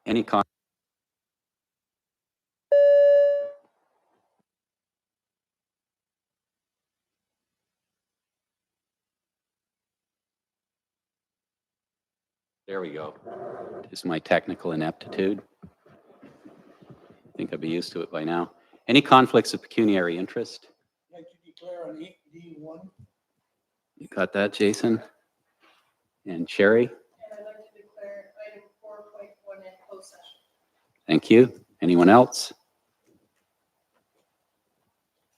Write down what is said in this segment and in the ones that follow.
Any comments? There we go. Is my technical ineptitude. I think I'll be used to it by now. Any conflicts of pecuniary interest? I'd like to declare on 8D1. You got that, Jason? And Sherry? And I'd like to declare item 4.1 in closed session. Thank you. Anyone else?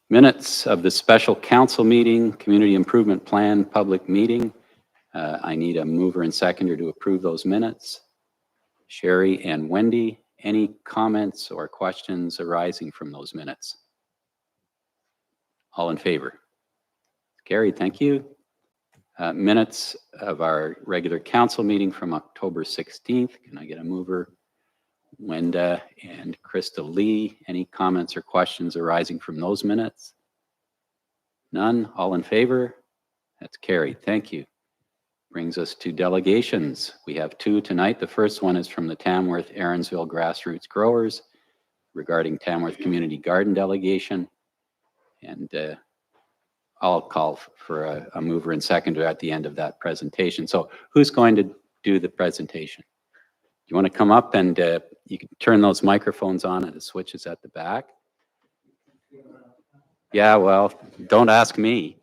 Minutes of the special council meeting, community improvement plan, public meeting. I need a mover and seconder to approve those minutes. Sherry and Wendy, any comments or questions arising from those minutes? All in favor? Carried, thank you. Minutes of our regular council meeting from October 16th. Can I get a mover? Wenda and Krista Lee, any comments or questions arising from those minutes? None, all in favor? That's carried, thank you. Brings us to delegations. We have two tonight. The first one is from the Tamworth Aaronsville Grassroots Growers regarding Tamworth Community Garden delegation. And I'll call for a mover and seconder at the end of that presentation. So who's going to do the presentation? You want to come up and you can turn those microphones on and the switches at the back. Yeah, well, don't ask me.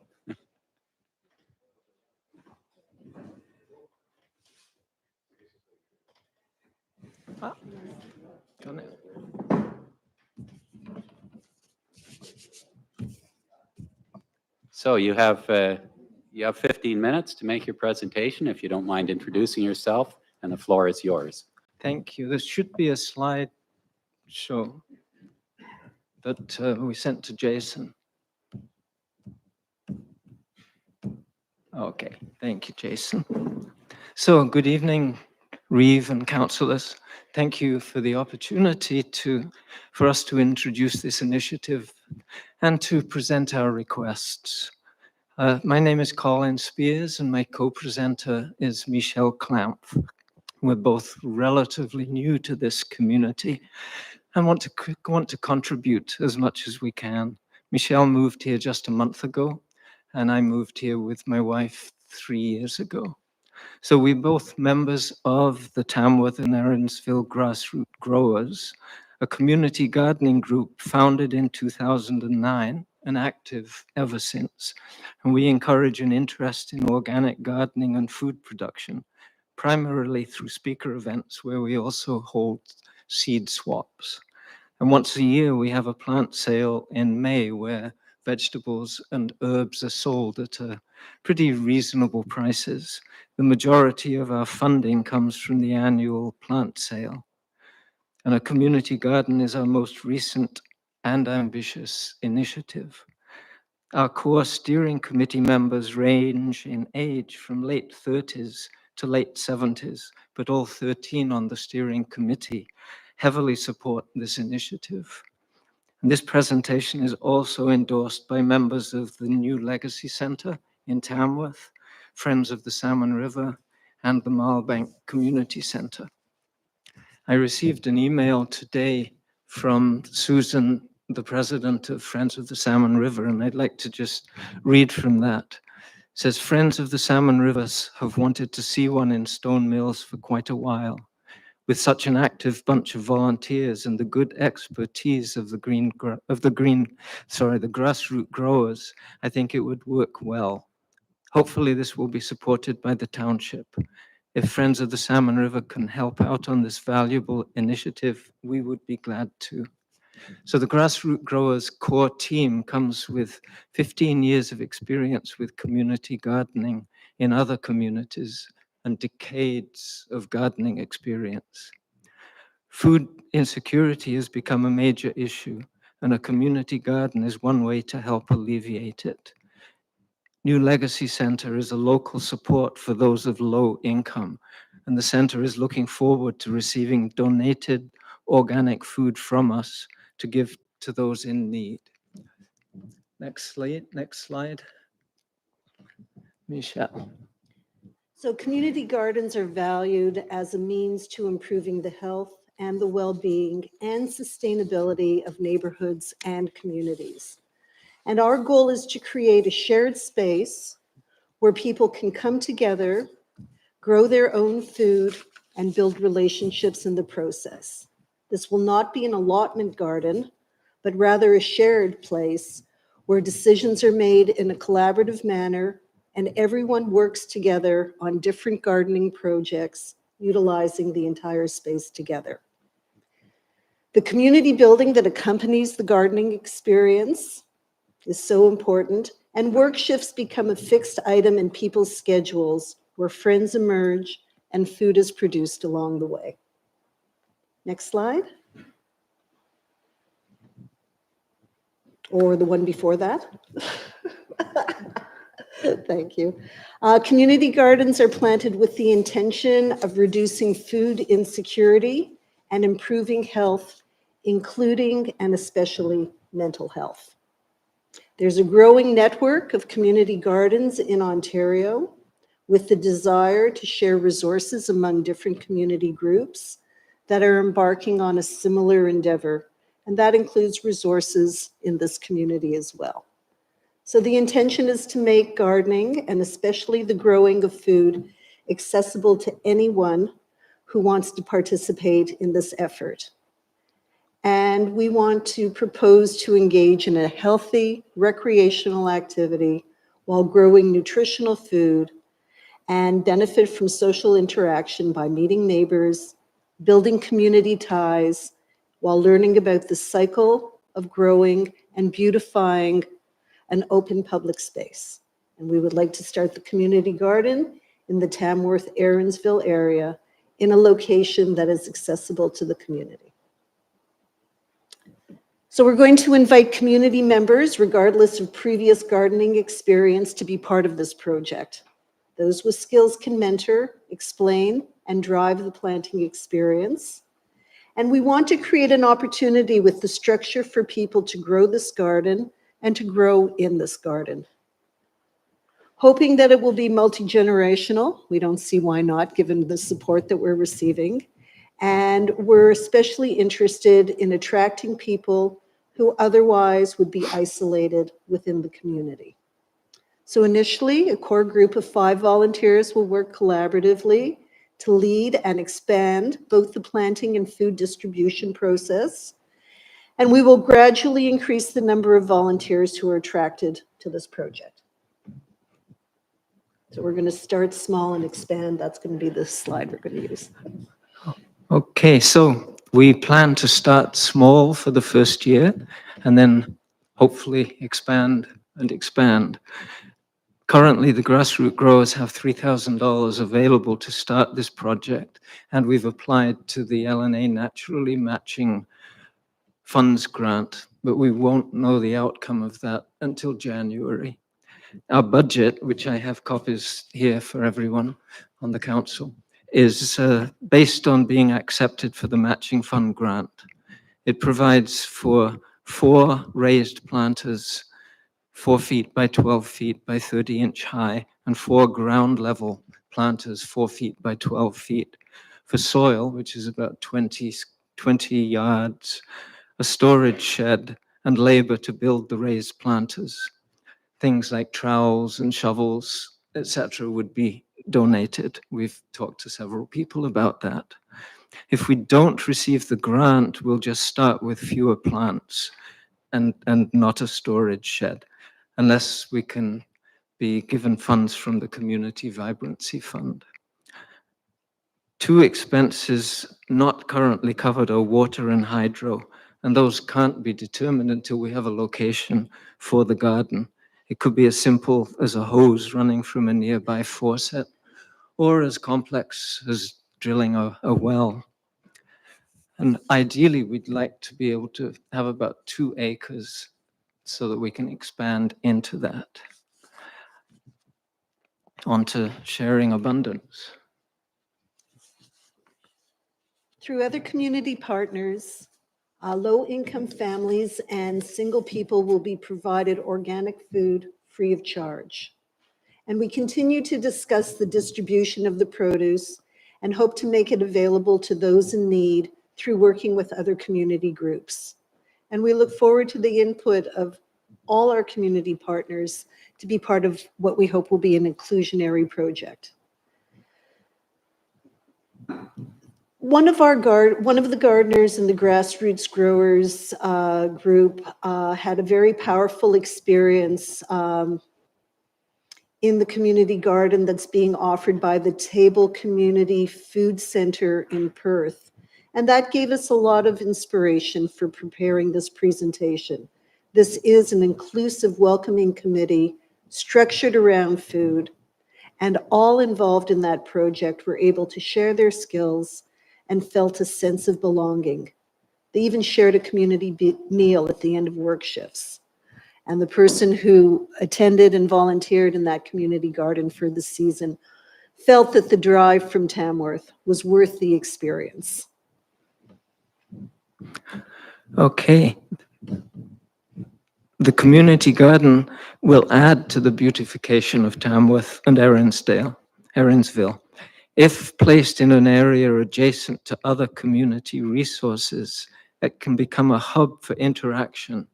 So you have 15 minutes to make your presentation, if you don't mind introducing yourself, and the floor is yours. Thank you. There should be a slide show that we sent to Jason. Okay, thank you, Jason. So good evening, Reeve and councillors. Thank you for the opportunity for us to introduce this initiative and to present our requests. My name is Colin Spears and my co-presenter is Michelle Clampf. We're both relatively new to this community and want to contribute as much as we can. Michelle moved here just a month ago, and I moved here with my wife 3 years ago. So we're both members of the Tamworth and Aaronsville Grassroots Growers, a community gardening group founded in 2009 and active ever since. And we encourage an interest in organic gardening and food production, primarily through speaker events where we also hold seed swaps. And once a year, we have a plant sale in May where vegetables and herbs are sold at pretty reasonable prices. The majority of our funding comes from the annual plant sale. And a community garden is our most recent and ambitious initiative. Our core steering committee members range in age from late 30s to late 70s, but all 13 on the steering committee heavily support this initiative. And this presentation is also endorsed by members of the New Legacy Centre in Tamworth, Friends of the Salmon River, and the Marlbank Community Centre. I received an email today from Susan, the president of Friends of the Salmon River, and I'd like to just read from that. It says, Friends of the Salmon Rivers have wanted to see one in Stone Mills for quite a while. With such an active bunch of volunteers and the good expertise of the grassroots growers, I think it would work well. Hopefully this will be supported by the township. If Friends of the Salmon River can help out on this valuable initiative, we would be glad to. So the grassroots growers core team comes with 15 years of experience with community gardening in other communities and decades of gardening experience. Food insecurity has become a major issue, and a community garden is one way to help alleviate it. New Legacy Centre is a local support for those of low income, and the centre is looking forward to receiving donated organic food from us to give to those in need. Next slide. Michelle. So community gardens are valued as a means to improving the health and the well-being and sustainability of neighborhoods and communities. And our goal is to create a shared space where people can come together, grow their own food, and build relationships in the process. This will not be an allotment garden, but rather a shared place where decisions are made in a collaborative manner and everyone works together on different gardening projects, utilizing the entire space together. The community building that accompanies the gardening experience is so important, and work shifts become a fixed item in people's schedules where friends emerge and food is produced along the way. Next slide. Or the one before that. Thank you. Community gardens are planted with the intention of reducing food insecurity and improving health, including and especially mental health. There's a growing network of community gardens in Ontario with the desire to share resources among different community groups that are embarking on a similar endeavor, and that includes resources in this community as well. So the intention is to make gardening, and especially the growing of food, accessible to anyone who wants to participate in this effort. And we want to propose to engage in a healthy recreational activity while growing nutritional food and benefit from social interaction by meeting neighbors, building community ties, while learning about the cycle of growing and beautifying an open public space. And we would like to start the community garden in the Tamworth Aaronsville area in a location that is accessible to the community. So we're going to invite community members, regardless of previous gardening experience, to be part of this project. Those with skills can mentor, explain, and drive the planting experience. And we want to create an opportunity with the structure for people to grow this garden and to grow in this garden. Hoping that it will be multi-generational. We don't see why not, given the support that we're receiving. And we're especially interested in attracting people who otherwise would be isolated within the community. So initially, a core group of 5 volunteers will work collaboratively to lead and expand both the planting and food distribution process. And we will gradually increase the number of volunteers who are attracted to this project. So we're going to start small and expand. That's going to be the slide we're going to use. Okay, so we plan to start small for the first year and then hopefully expand and expand. Currently, the grassroots growers have $3,000 available to start this project, and we've applied to the LNA Naturally Matching Funds grant, but we won't know the outcome of that until January. Our budget, which I have copies here for everyone on the council, is based on being accepted for the matching fund grant. It provides for 4 raised planters, 4 feet by 12 feet by 30-inch high, and 4 ground level planters, 4 feet by 12 feet. For soil, which is about 20 yards, a storage shed, and labor to build the raised planters. Things like trowels and shovels, etc., would be donated. We've talked to several people about that. If we don't receive the grant, we'll just start with fewer plants and not a storage shed, unless we can be given funds from the Community Vibrancy Fund. 2 expenses not currently covered are water and hydro, and those can't be determined until we have a location for the garden. It could be as simple as a hose running from a nearby faucet, or as complex as drilling a well. And ideally, we'd like to be able to have about 2 acres so that we can expand into that. On to sharing abundance. Through other community partners, low-income families and single people will be provided organic food free of charge. And we continue to discuss the distribution of the produce and hope to make it available to those in need through working with other community groups. And we look forward to the input of all our community partners to be part of what we hope will be an inclusionary project. One of the gardeners in the grassroots growers group had a very powerful experience in the community garden that's being offered by the Table Community Food Center in Perth. And that gave us a lot of inspiration for preparing this presentation. This is an inclusive, welcoming committee structured around food, and all involved in that project were able to share their skills and felt a sense of belonging. They even shared a community meal at the end of work shifts. And the person who attended and volunteered in that community garden for the season felt that the drive from Tamworth was worth the experience. Okay. The community garden will add to the beautification of Tamworth and Erinsville. If placed in an area adjacent to other community resources, it can become a hub for interaction,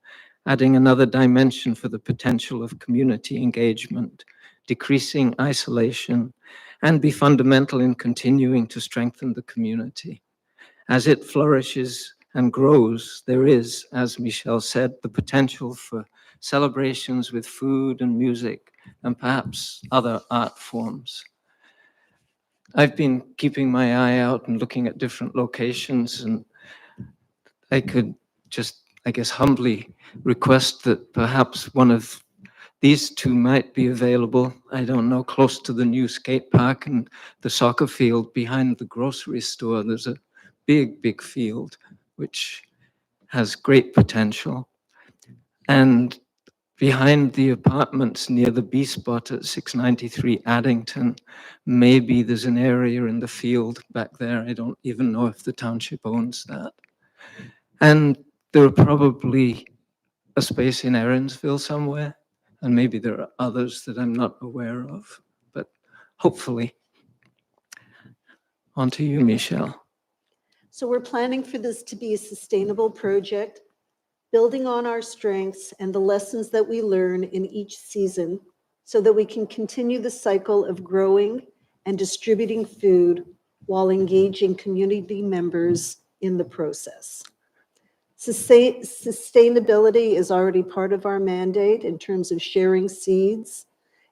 adding another dimension for the potential of community engagement, decreasing isolation, and be fundamental in continuing to strengthen the community. As it flourishes and grows, there is, as Michelle said, the potential for celebrations with food and music and perhaps other art forms. I've been keeping my eye out and looking at different locations, and I could just, I guess, humbly request that perhaps one of these two might be available. I don't know, close to the new skate park and the soccer field behind the grocery store. There's a big field which has great potential. And behind the apartments near the B spot at 693 Addington, maybe there's an area in the field back there. I don't even know if the township owns that. And there are probably a space in Erinsville somewhere, and maybe there are others that I'm not aware of, but hopefully. On to you, Michelle. So we're planning for this to be a sustainable project, building on our strengths and the lessons that we learn in each season so that we can continue the cycle of growing and distributing food while engaging community members in the process. Sustainability is already part of our mandate in terms of sharing seeds,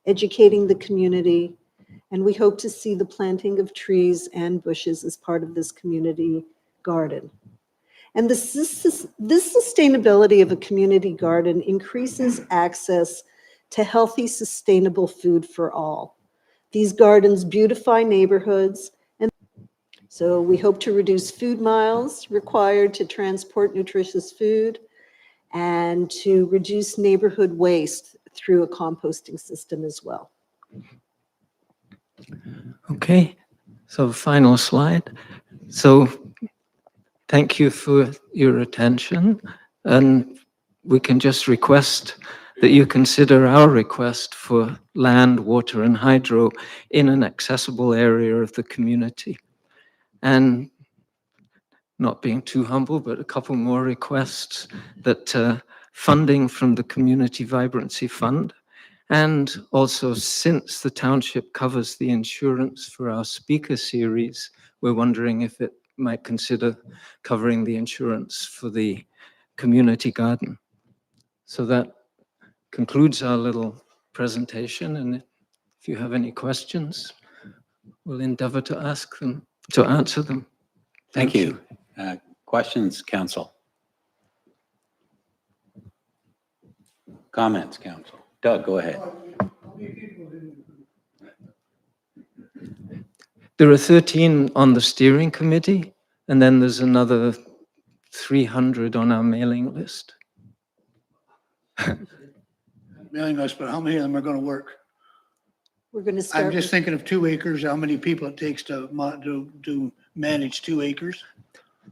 educating the community, and we hope to see the planting of trees and bushes as part of this community garden. And this sustainability of a community garden increases access to healthy, sustainable food for all. These gardens beautify neighborhoods, and so we hope to reduce food miles required to transport nutritious food and to reduce neighborhood waste through a composting system as well. Okay, so final slide. So thank you for your attention, and we can just request that you consider our request for land, water, and hydro in an accessible area of the community. And not being too humble, but a couple more requests that funding from the Community Vibrancy Fund, and also since the township covers the insurance for our speaker series, we're wondering if it might consider covering the insurance for the community garden. So that concludes our little presentation, and if you have any questions, we'll endeavor to answer them. Thank you. Questions, council? Comments, council? Doug, go ahead. There are 13 on the steering committee, and then there's another 300 on our mailing list. Mailing list, but how many of them are gonna work? We're going to I'm start just with, thinking of 2 acres, how many people it takes to manage 2 acres?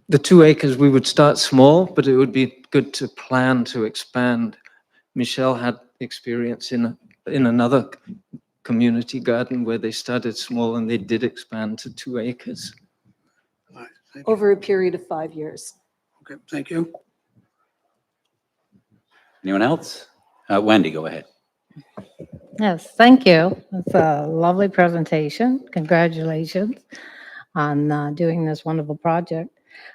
The 2 acres, we would start small, but it would be good to plan to expand. Michelle had experience in another community garden where they started small and they did expand to 2 acres. Thank you. over a period of 5 years. Okay, thank you. Anyone else? Wendy, go ahead. Yes, thank you. It's a lovely presentation. Congratulations on doing this wonderful project.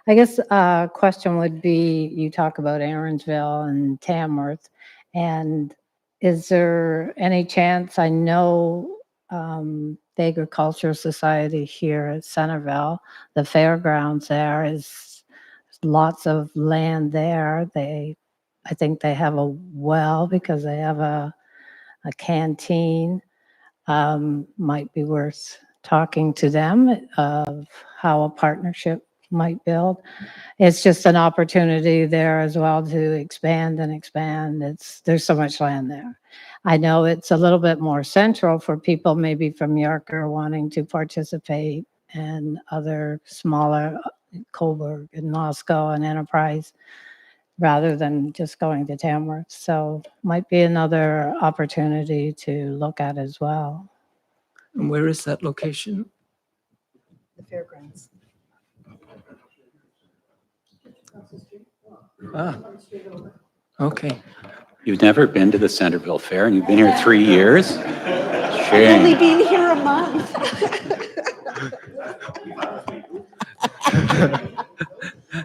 I guess a question would be, you talk about Aaronsville and Tamworth, and is there any chance, I know the Agricultural Society here at Centerville, the fairgrounds there is lots of land there. I think they have a well because they have a canteen. Might be worth talking to them of how a partnership might build. It's just an opportunity there as well to expand and expand. There's so much land there. I know it's a little bit more central for people maybe from Yorker wanting to participate, and other smaller, Coburg and Moscow and Enterprise, rather than just going to Tamworth. So might be another opportunity to look at as well. And where is that location? The fairgrounds. Ah, okay. You've never been to the Centerville Fair and you've been here 3 years? I've only Shame. been here a month.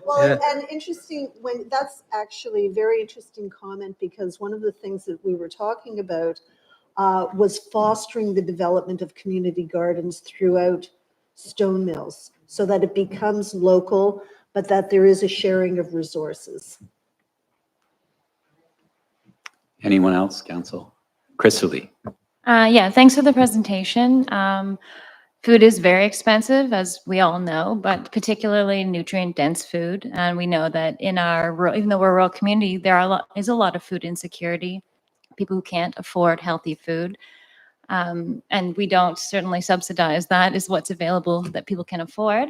Well, and interesting, that's actually a very interesting comment, because one of the things that we were talking about was fostering the development of community gardens throughout Stone Mills, so that it becomes local, but that there is a sharing of resources. Anyone else, council? Crystal. Yeah, thanks for the presentation. Food is very expensive, as we all know, but particularly nutrient-dense food. And we know that in our, even though we're a rural community, is a lot of food insecurity, people who can't afford healthy food. And we don't certainly subsidize that, is what's available that people can afford.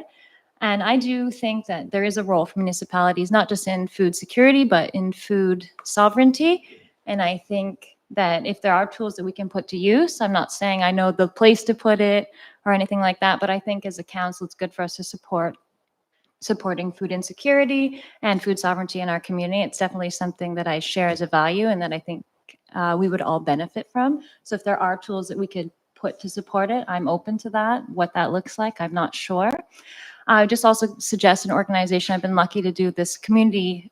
And I do think that there is a role for municipalities, not just in food security, but in food sovereignty. And I think that if there are tools that we can put to use, I'm not saying I know the place to put it or anything like that, but I think as a council, it's good for us to supporting food insecurity and food sovereignty in our community. It's definitely something that I share as a value and that I think we would all benefit from. So if there are tools that we could put to support it, I'm open to that. What that looks like, I'm not sure. I just also suggest an organization. I've been lucky to do this community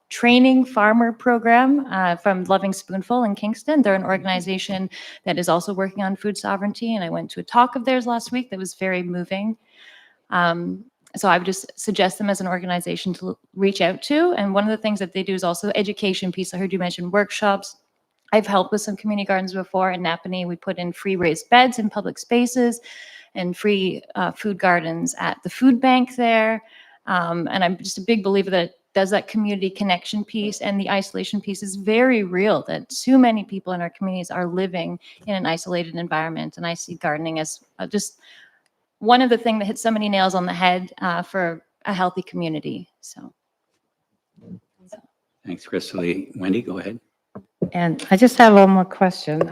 training farmer program from Loving Spoonful in Kingston. They're an organization that is also working on food sovereignty. And I went to a talk of theirs last week that was very moving. So I would just suggest them as an organization to reach out to. And one of the things that they do is also education piece. I heard you mention workshops. I've helped with some community gardens before. In Napanee, we put in free raised beds in public spaces and free food gardens at the food bank there. And I'm just a big believer that does that community connection piece, and the isolation piece is very real, that too many people in our communities are living in an isolated environment. And I see gardening as just one of the things that hits so many nails on the head for a healthy community. So. Thanks, Crystal. Wendy, go ahead. And I just have one more question.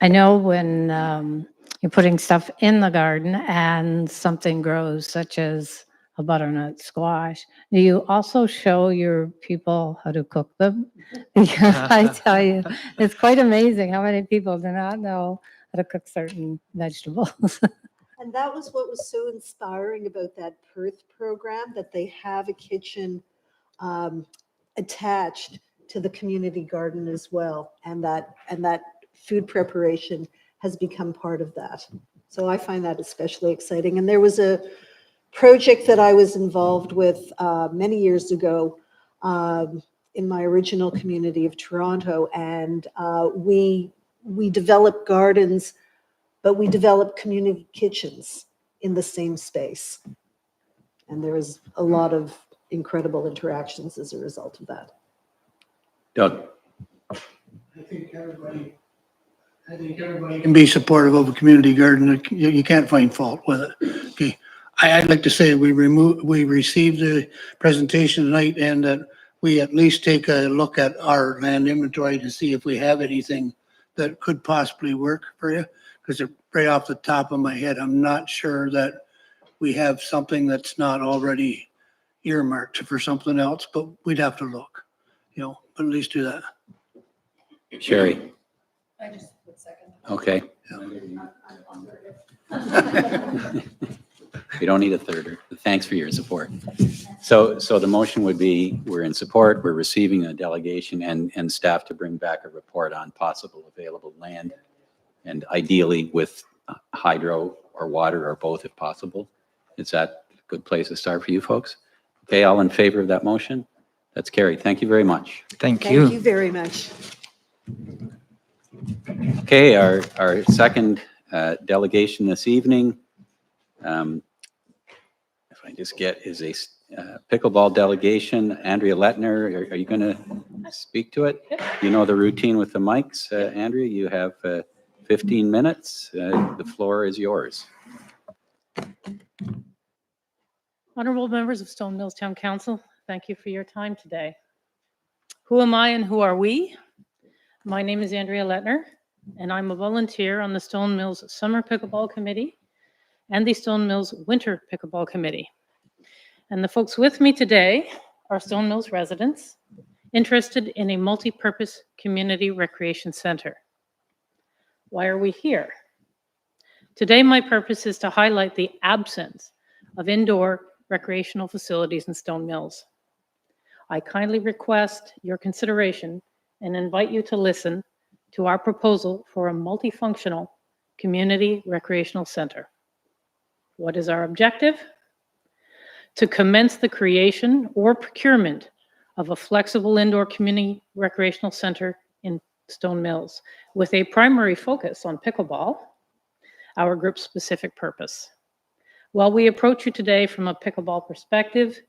I know when you're putting stuff in the garden and something grows, such as a butternut squash, do you also show your people how to cook them? Because I tell you, it's quite amazing how many people do not know how to cook certain vegetables. And that was what was so inspiring about that Perth program, that they have a kitchen attached to the community garden as well. And that food preparation has become part of that. So I find that especially exciting. And there was a project that I was involved with many years ago in my original community of Toronto. And we developed gardens, but we developed community kitchens in the same space. And there was a lot of incredible interactions as a result of that. Doug. I think everybody can be supportive of a community garden. You can't find fault with it. Okay. I'd like to say we received the presentation tonight, and that we at least take a look at our land inventory to see if we have anything that could possibly work for you. Because right off the top of my head, I'm not sure that we have something that's not already earmarked for something else, but we'd have to look, but at least do that. Sherry, I just would second. okay. We don't need a third. Thanks for your support. So the motion would be, we're in support, we're receiving a delegation and staff to bring back a report on possible available land, and ideally with hydro or water or both if possible. Is that a good place to start for you folks? Okay, all in favor of that motion? That's carried. Thank you very much. Thank Thank you you. very much. Okay, our second delegation this evening, if I just get, is a pickleball delegation. Andrea Lettner, are you going to speak to it? You know the routine with the mics. Andrea, you have 15 minutes. The floor is yours. Honorable members of Stone Mills Town Council, thank you for your time today. Who am I and who are we? My name is Andrea Lettner, and I'm a volunteer on the Stone Mills Summer Pickleball Committee and the Stone Mills Winter Pickleball Committee. And the folks with me today are Stone Mills residents interested in a multi-purpose community recreation center. Why are we here? Today, my purpose is to highlight the absence of indoor recreational facilities in Stone Mills. I kindly request your consideration and invite you to listen to our proposal for a multifunctional community recreational center. What is our objective? To commence the creation or procurement of a flexible indoor community recreational center in Stone Mills with a primary focus on pickleball, our group's specific purpose. While we approach you today from a pickleball perspective,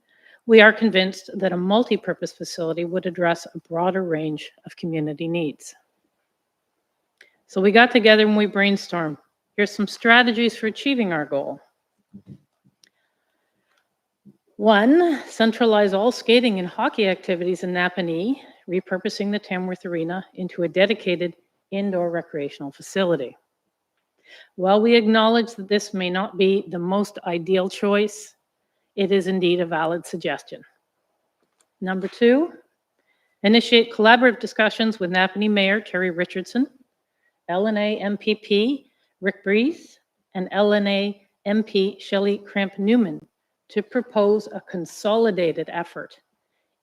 we are convinced that a multi-purpose facility would address a broader range of community needs. So we got together and we brainstormed. Here's some strategies for achieving our goal. 1, centralize all skating and hockey activities in Napanee, repurposing the Tamworth Arena into a dedicated indoor recreational facility. While we acknowledge that this may not be the most ideal choice, it is indeed a valid suggestion. Number 2, initiate collaborative discussions with Napanee Mayor Terry Richardson, LNA MPP Rick Breeze, and LNA MP Shelley Cramp-Newman to propose a consolidated effort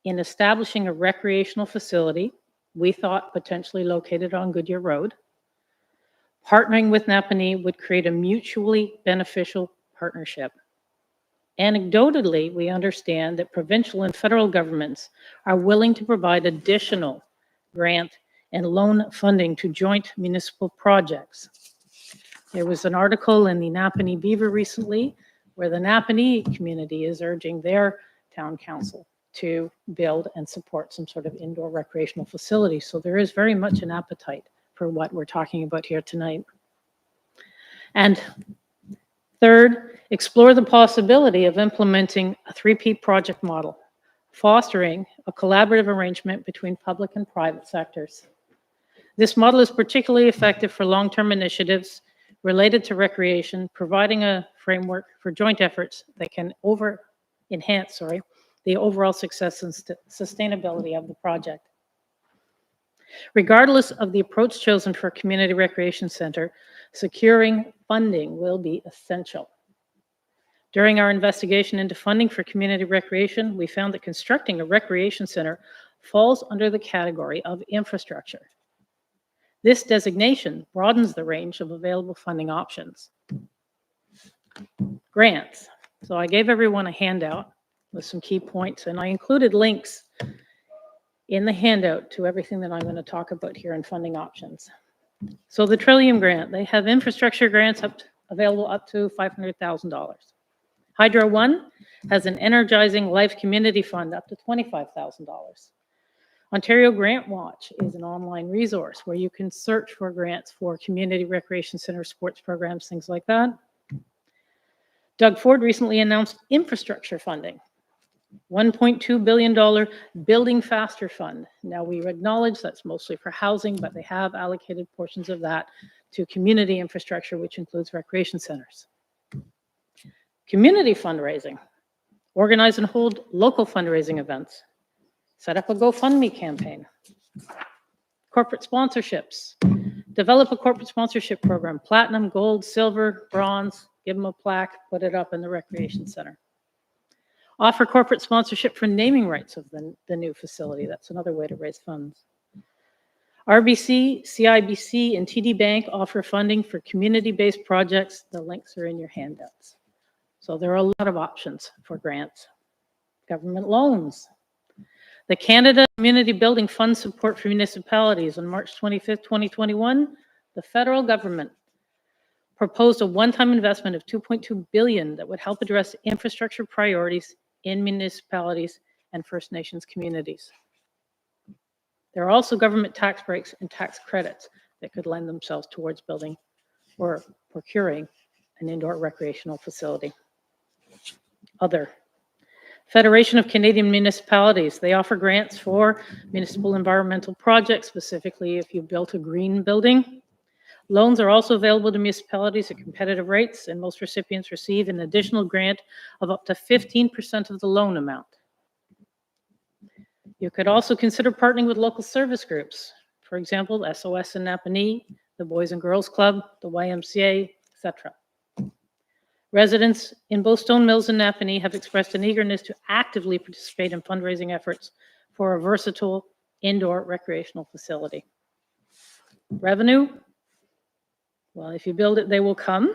in establishing a recreational facility, we thought potentially located on Goodyear Road. Partnering with Napanee would create a mutually beneficial partnership. Anecdotally, we understand that provincial and federal governments are willing to provide additional grant and loan funding to joint municipal projects. There was an article in the Napanee Beaver recently where the Napanee community is urging their town council to build and support some sort of indoor recreational facility. So there is very much an appetite for what we're talking about here tonight. And third, explore the possibility of implementing a 3P project model, fostering a collaborative arrangement between public and private sectors. This model is particularly effective for long-term initiatives related to recreation, providing a framework for joint efforts that can enhance the overall success and sustainability of the project. Regardless of the approach chosen for a community recreation center, securing funding will be essential. During our investigation into funding for community recreation, we found that constructing a recreation center falls under the category of infrastructure. This designation broadens the range of available funding options. Grants. So I gave everyone a handout with some key points, and I included links in the handout to everything that I'm going to talk about here in funding options. So the Trillium Grant, they have infrastructure grants available up to $500,000. Hydro One has an Energizing Life Community Fund up to $25,000. Ontario Grant Watch is an online resource where you can search for grants for community recreation center, sports programs, things like that. Doug Ford recently announced infrastructure funding, $1.2 billion Building Faster Fund. Now we acknowledge that's mostly for housing, but they have allocated portions of that to community infrastructure, which includes recreation centers. Community fundraising. Organize and hold local fundraising events. Set up a GoFundMe campaign. Corporate sponsorships. Develop a corporate sponsorship program. Platinum, gold, silver, bronze. Give them a plaque, put it up in the recreation center. Offer corporate sponsorship for naming rights of the new facility. That's another way to raise funds. RBC, CIBC, and TD Bank offer funding for community-based projects. The links are in your handouts. So there are a lot of options for grants. Government loans. The Canada Community Building Fund support for municipalities on March 25th, 2021, the federal government proposed a one-time investment of $2.2 billion that would help address infrastructure priorities in municipalities and First Nations communities. There are also government tax breaks and tax credits that could lend themselves towards building or procuring an indoor recreational facility. Other. Federation of Canadian Municipalities, they offer grants for municipal environmental projects, specifically if you built a green building. Loans are also available to municipalities at competitive rates, and most recipients receive an additional grant of up to 15% of the loan amount. You could also consider partnering with local service groups. For example, SOS in Napanee, the Boys and Girls Club, the YMCA, etc. Residents in both Stone Mills and Napanee have expressed an eagerness to actively participate in fundraising efforts for a versatile indoor recreational facility. Revenue, well, if you build it, they will come.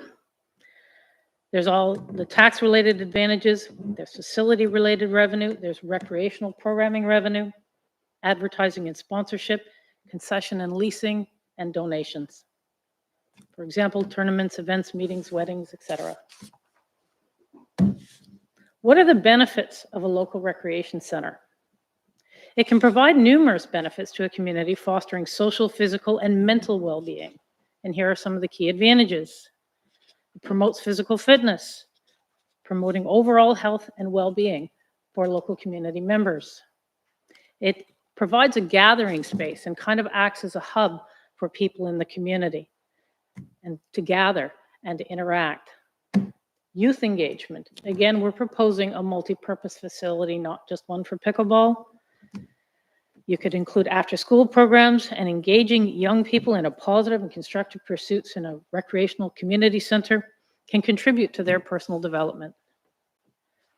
There's all the tax-related advantages, there's facility-related revenue, there's recreational programming revenue, advertising and sponsorship, concession and leasing, and donations. For example, tournaments, events, meetings, weddings, etc. What are the benefits of a local recreation center? It can provide numerous benefits to a community, fostering social, physical, and mental well-being. And here are some of the key advantages. It promotes physical fitness, promoting overall health and well-being for local community members. It provides a gathering space and kind of acts as a hub for people in the community and to gather and to interact. Youth engagement. Again, we're proposing a multi-purpose facility, not just one for pickleball. You could include after-school programs, and engaging young people in a positive and constructive pursuits in a recreational community center can contribute to their personal development.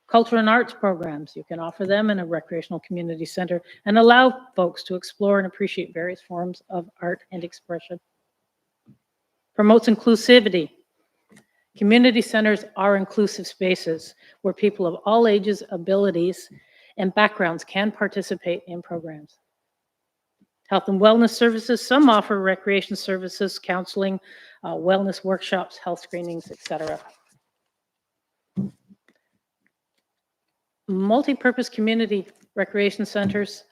Culture and arts programs, you can offer them in a recreational community center and allow folks to explore and appreciate various forms of art and expression. Promotes inclusivity. Community centers are inclusive spaces where people of all ages, abilities, and backgrounds can participate in programs. Health and wellness services, some offer recreation services, counseling, wellness workshops, health screenings, etc. Multi-purpose community recreation centers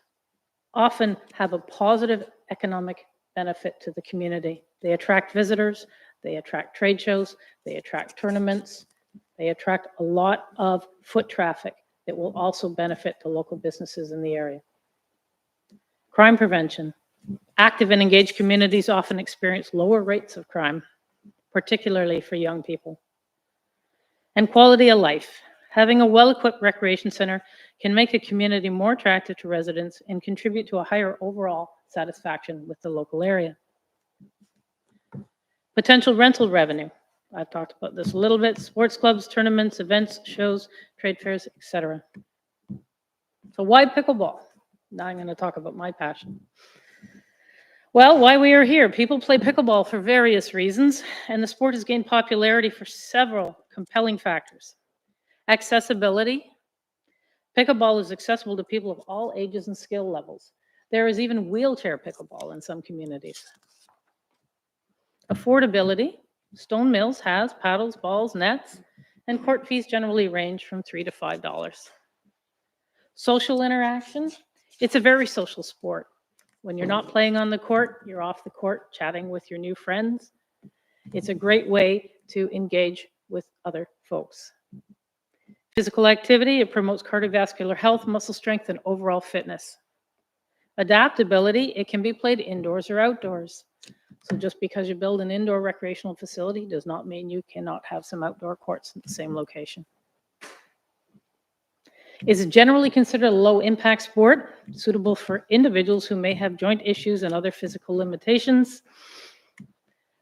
often have a positive economic benefit to the community. They attract visitors, they attract trade shows, they attract tournaments, they attract a lot of foot traffic that will also benefit the local businesses in the area. Crime prevention. Active and engaged communities often experience lower rates of crime, particularly for young people. And quality of life. Having a well-equipped recreation center can make a community more attractive to residents and contribute to a higher overall satisfaction with the local area. Potential rental revenue. I've talked about this a little bit. Sports clubs, tournaments, events, shows, trade fairs, etc. So why pickleball? Now I'm going to talk about my passion. Well, why we are here. People play pickleball for various reasons, and the sport has gained popularity for several compelling factors. Accessibility. Pickleball is accessible to people of all ages and skill levels. There is even wheelchair pickleball in some communities. Affordability. Stone Mills has paddles, balls, nets, and court fees generally range from $3 to $5. Social interaction. It's a very social sport. When you're not playing on the court, you're off the court chatting with your new friends. It's a great way to engage with other folks. Physical activity, it promotes cardiovascular health, muscle strength, and overall fitness. Adaptability, it can be played indoors or outdoors. So just because you build an indoor recreational facility does not mean you cannot have some outdoor courts at the same location. Is generally considered a low-impact sport, suitable for individuals who may have joint issues and other physical limitations.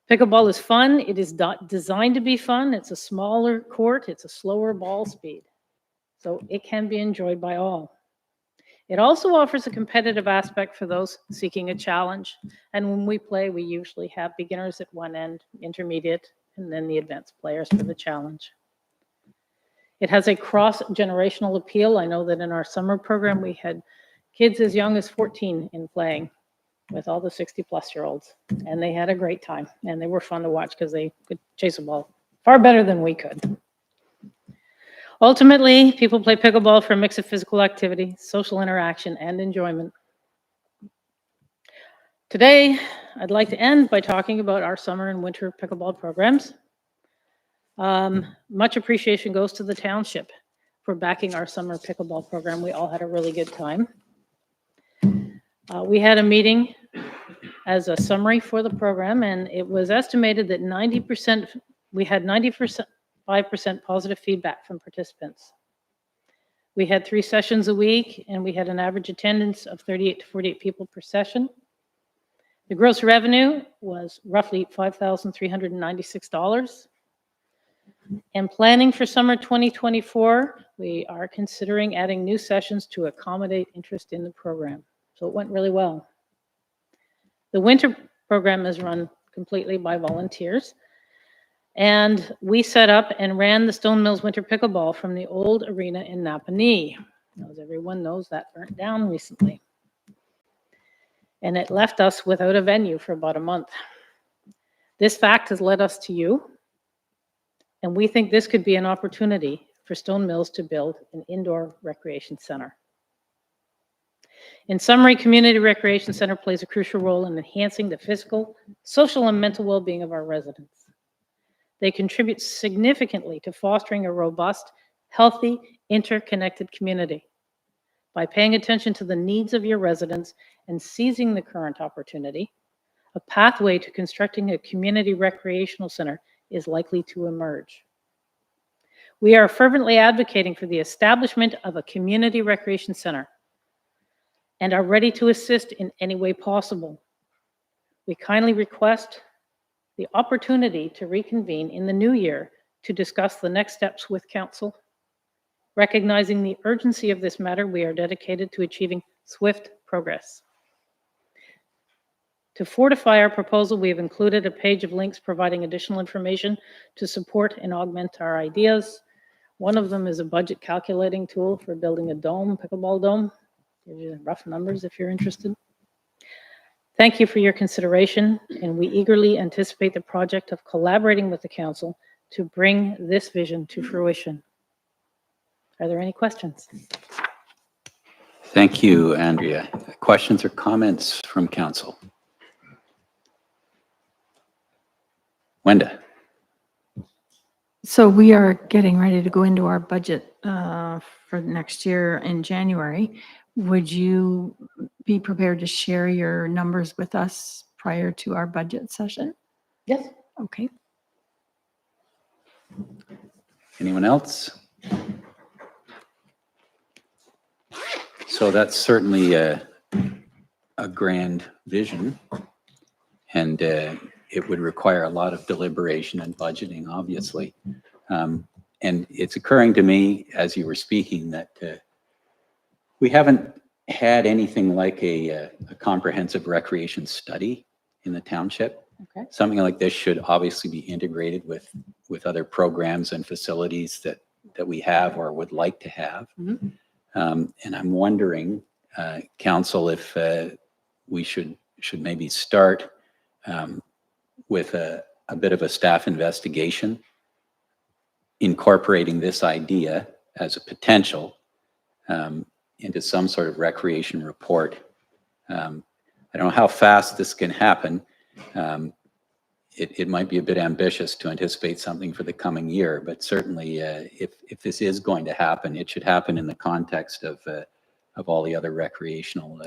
Pickleball is fun. It is designed to be fun. It's a smaller court. It's a slower ball speed. So it can be enjoyed by all. It also offers a competitive aspect for those seeking a challenge. And when we play, we usually have beginners at one end, intermediate, and then the advanced players for the challenge. It has a cross-generational appeal. I know that in our summer program, we had kids as young as 14 in playing with all the 60-plus-year-olds. And they had a great time. And they were fun to watch because they could chase a ball far better than we could. Ultimately, people play pickleball for a mix of physical activity, social interaction, and enjoyment. Today, I'd like to end by talking about our summer and winter pickleball programs. Much appreciation goes to the Township for backing our summer pickleball program. We all had a really good time. We had a meeting as a summary for the program, and it was estimated that we had 95% positive feedback from participants. We had 3 sessions a week, and we had an average attendance of 38 to 48 people per session. The gross revenue was roughly $5,396. And planning for summer 2024, we are considering adding new sessions to accommodate interest in the program. So it went really well. The winter program is run completely by volunteers. And we set up and ran the Stone Mills Winter Pickleball from the old arena in Napanee. As everyone knows, that burnt down recently. And it left us without a venue for about a month. This fact has led us to you. And we think this could be an opportunity for Stone Mills to build an indoor recreation center. In summary, Community Recreation Center plays a crucial role in enhancing the physical, social, and mental well-being of our residents. They contribute significantly to fostering a robust, healthy, interconnected community. By paying attention to the needs of your residents and seizing the current opportunity, a pathway to constructing a community recreational center is likely to emerge. We are fervently advocating for the establishment of a community recreation center and are ready to assist in any way possible. We kindly request the opportunity to reconvene in the new year to discuss the next steps with Council. Recognizing the urgency of this matter, we are dedicated to achieving swift progress. To fortify our proposal, we have included a page of links providing additional information to support and augment our ideas. One of them is a budget calculating tool for building a dome, pickleball dome. Give you rough numbers if you're interested. Thank you for your consideration, and we eagerly anticipate the project of collaborating with the Council to bring this vision to fruition. Are there any questions? Thank you, Andrea. Questions or comments from Council? Wenda. So we are getting ready to go into our budget for next year in January. Would you be prepared to share your numbers with us prior to our budget session? Yes. Okay. Anyone else? So that's certainly a grand vision, and it would require a lot of deliberation and budgeting, obviously. And it's occurring to me as you were speaking that we haven't had anything like a comprehensive recreation study in the township. Okay. Something like this should obviously be integrated with other programs and facilities that we have or would like to have. Mm-hmm. And I'm wondering, Council, if we should maybe start with a bit of a staff investigation, incorporating this idea as a potential into some sort of recreation report. I don't know how fast this can happen. It might be a bit ambitious to anticipate something for the coming year, but certainly if this is going to happen, it should happen in the context of all the other recreational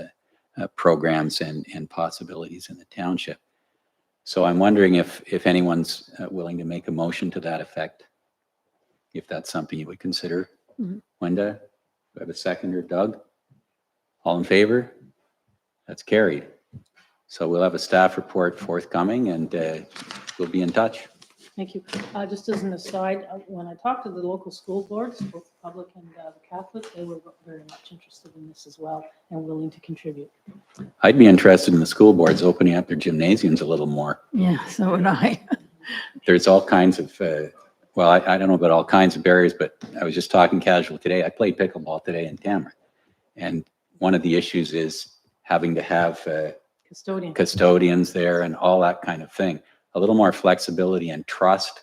programs and possibilities in the township. So I'm wondering if anyone's willing to make a motion to that effect, if that's something you would consider. Mhm. Wenda, do I have a seconder? Doug? All in favor? That's carried. So we'll have a staff report forthcoming, and we'll be in touch. Thank you. Just as an aside, when I talked to the local school boards, both the public and the Catholic, they were very much interested in this as well and willing to contribute. I'd be interested in the school boards opening up their gymnasiums a little more. Yeah, so would I. There's all kinds of, well, I don't know about all kinds of barriers, but I was just talking casual today. I played pickleball today in Tamarack. And one of the issues is having to have Custodian. custodians there and all that kind of thing. A little more flexibility and trust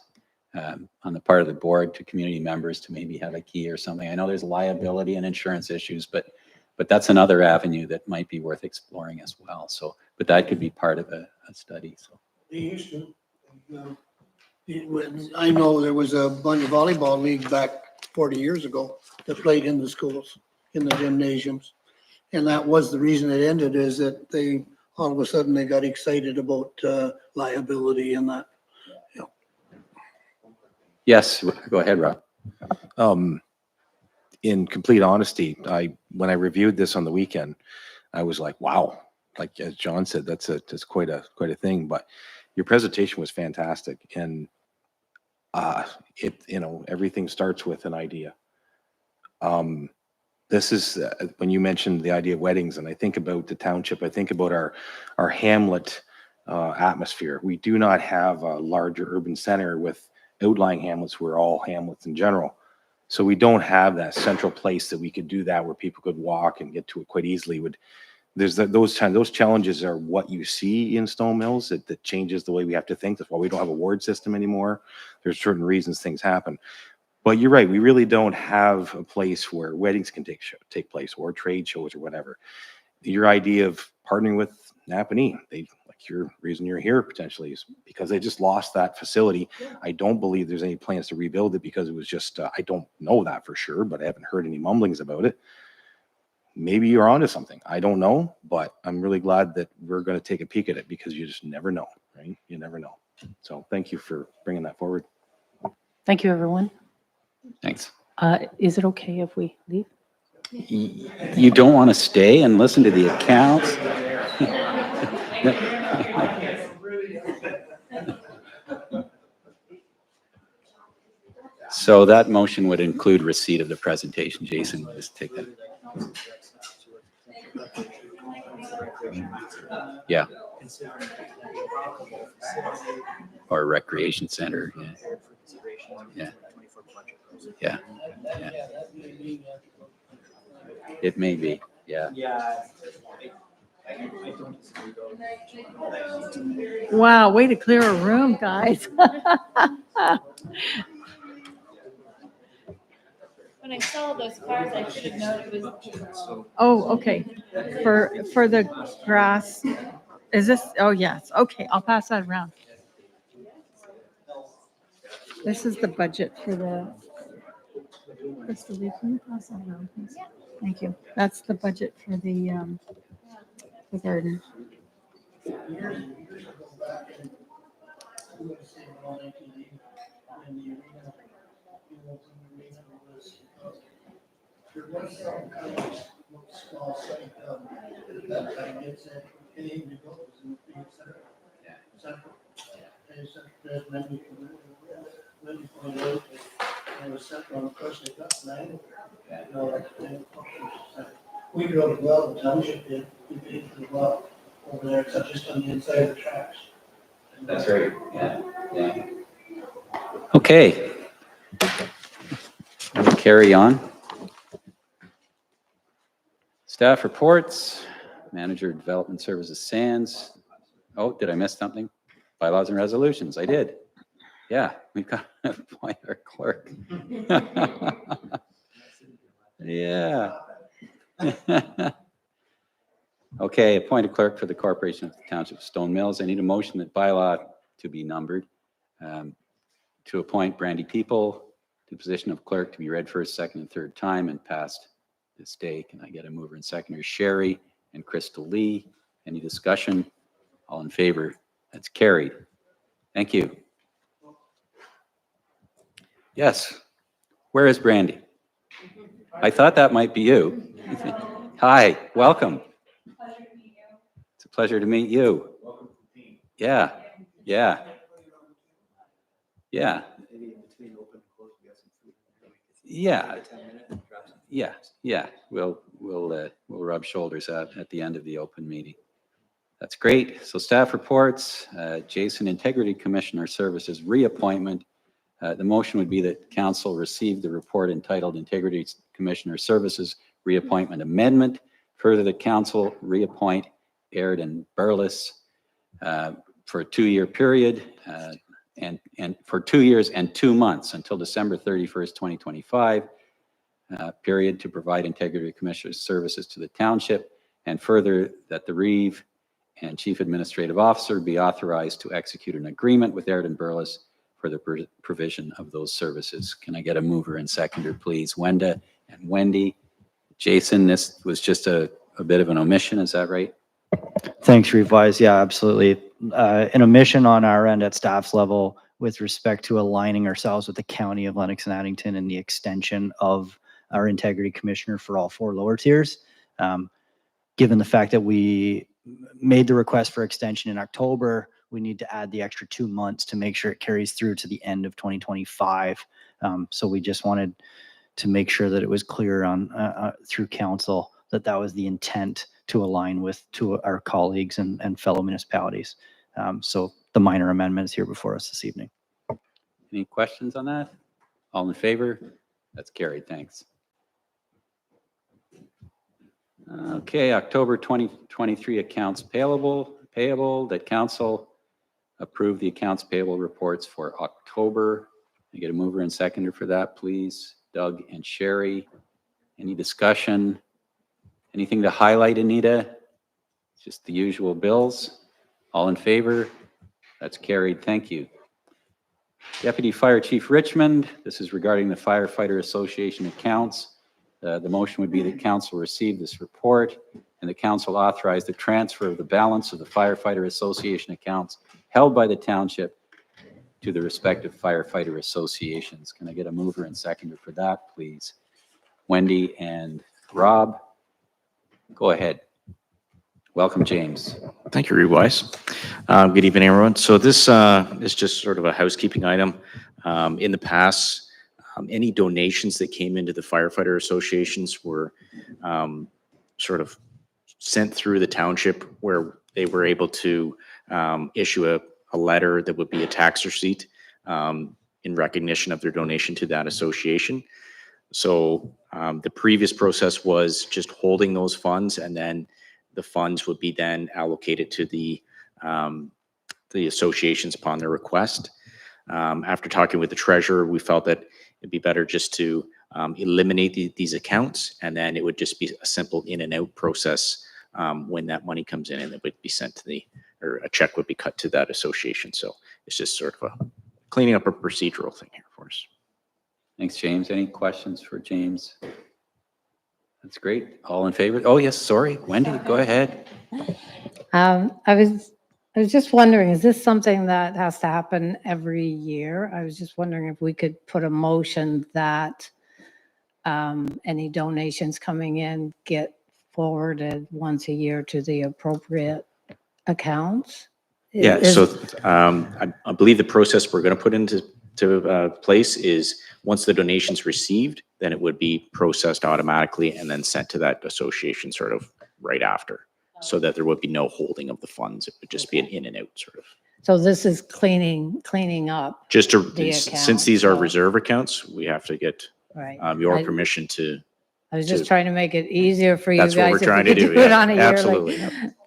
on the part of the board to community members to maybe have a key or something. I know there's liability and insurance issues, but that's another avenue that might be worth exploring as well. So, but that could be part of a study. So They used to. I know there was a bunch of volleyball leagues back 40 years ago that played in the schools, in the gymnasiums. And that was the reason it ended, is that they, all of a sudden, they got excited about liability and that. yes, go ahead, Rob. In complete honesty, when I reviewed this on the weekend, I was like, wow, like as John said, that's quite a thing, but your presentation was fantastic. And everything starts with an idea. This is when you mentioned the idea of weddings, and I think about the township, I think about our hamlet atmosphere. We do not have a larger urban center with outlying hamlets. We're all hamlets in general. So we don't have that central place that we could do that where people could walk and get to it quite easily. Those challenges are what you see in Stone Mills. That changes the way we have to think. That's why we don't have a ward system anymore. There's certain reasons things happen. But you're right, we really don't have a place where weddings can take place or trade shows or whatever. Your idea of partnering with Napanee, your reason you're here potentially is because they just lost that facility. I don't believe there's any plans to rebuild it because it was just, I don't know that for sure, but I haven't heard any mumblings about it. Maybe you're onto something. I don't know, but I'm really glad that we're going to take a peek at it because you just never know, right? You never know. So thank you for bringing that forward. Thank you, everyone. Thanks. Is it okay if we leave? You don't want to stay and listen to the accounts? So that motion would include receipt of the presentation. Jason, just take that. Yeah. Or recreation center. Yeah. Yeah. Yeah. It may be. Yeah. Wow, way to clear a room, guys. When I saw those cars, I should have known it was. Oh, okay. For the grass, is this, oh, yes, okay, I'll pass that around. This is the budget for the, Crystal, can you pass that around, please? Thank you. That's the budget for the garden. There was some kind of small site at that time, it's anything to go, it was in the field center. Central. And it's there's many pointed out that there was central, of course, they got land. You know, like, we drove the well, the township did, we paid for the well over there, except just on the inside of the tracks. That's right. Yeah. Yeah. Okay. We'll carry on. Staff reports, Manager of Development Services Sands. Oh, did I miss something? Bylaws and resolutions. I did. Yeah, we've got to appoint our clerk. Yeah. Okay, appoint a clerk for the Corporation of the Township of Stone Mills. I need a motion that bylaw to be numbered. To appoint Brandy People to the position of clerk to be read first, second, and third time and passed this day. Can I get a mover and seconder? Sherry and Crystal Lee. Any discussion? All in favor? That's carried. Thank you. Yes. Where is Brandy? I thought that might be you. Hi, welcome. It's a pleasure to meet you. Yeah, yeah. Yeah. Yeah. Yeah, yeah. We'll rub shoulders at the end of the open meeting. That's great. So staff reports, Jason, Integrity Commissioner Services reappointment. The motion would be that council receive the report entitled Integrity Commissioner Services Reappointment Amendment. Further, the council reappoint Airden Burles for a 2-year period and for 2 years and 2 months until December 31st, 2025, period, to provide Integrity Commissioner Services to the township. And further, that the Reeve and Chief Administrative Officer be authorized to execute an agreement with Airden Burles for the provision of those services. Can I get a mover and seconder, please? Wenda and Wendy. Jason, this was just a bit of an omission, is that right? Thanks, Revise. Yeah, absolutely. An omission on our end at staff's level with respect to aligning ourselves with the County of Lennox and Addington and the extension of our Integrity Commissioner for all 4 lower tiers. Given the fact that we made the request for extension in October, we need to add the extra 2 months to make sure it carries through to the end of 2025. So we just wanted to make sure that it was clear on through council that that was the intent to align with our colleagues and fellow municipalities. So the minor amendment is here before us this evening. Any questions on that? All in favor? That's carried. Thanks. Okay, October 2023 accounts payable that council approve the accounts payable reports for October. I get a mover and seconder for that, please. Doug and Sherry. Any discussion? Anything to highlight, Anita? Just the usual bills. All in favor? That's carried. Thank you. Deputy Fire Chief Richmond, this is regarding the Firefighter Association accounts. The motion would be that council receive this report and the council authorize the transfer of the balance of the Firefighter Association accounts held by the township to the respective firefighter associations. Can I get a mover and seconder for that, please? Wendy and Rob, go ahead. Welcome, James. Thank you, Reed Weiss. Good evening, everyone. So this is just sort of a housekeeping item. In the past, any donations that came into the firefighter associations were sort of sent through the township where they were able to issue a letter that would be a tax receipt in recognition of their donation to that association. So the previous process was just holding those funds, and then the funds would be then allocated to the associations upon their request. After talking with the treasurer, we felt that it'd be better just to eliminate these accounts, and then it would just be a simple in and out process when that money comes in, and it would be sent to or a check would be cut to that association. So it's just sort of a cleaning up a procedural thing here for us. Thanks, James. Any questions for James? That's great. All in favor? Oh, yes, sorry. Wendy, go ahead. I was just wondering, is this something that has to happen every year? I was just wondering if we could put a motion that any donations coming in get forwarded once a year to the appropriate accounts? Yeah, so I believe the process we're going to put into place is once the donation's received, then it would be processed automatically and then sent to that association sort of right after, so that there would be no holding of the funds. It would just be an in and out sort of. So this is cleaning up. Just to, the since these are account, so- reserve accounts, we have to get Right. your permission to. I was just trying to make it easier for you guys. That's what we're if we trying to could do. it Yeah, on a absolutely.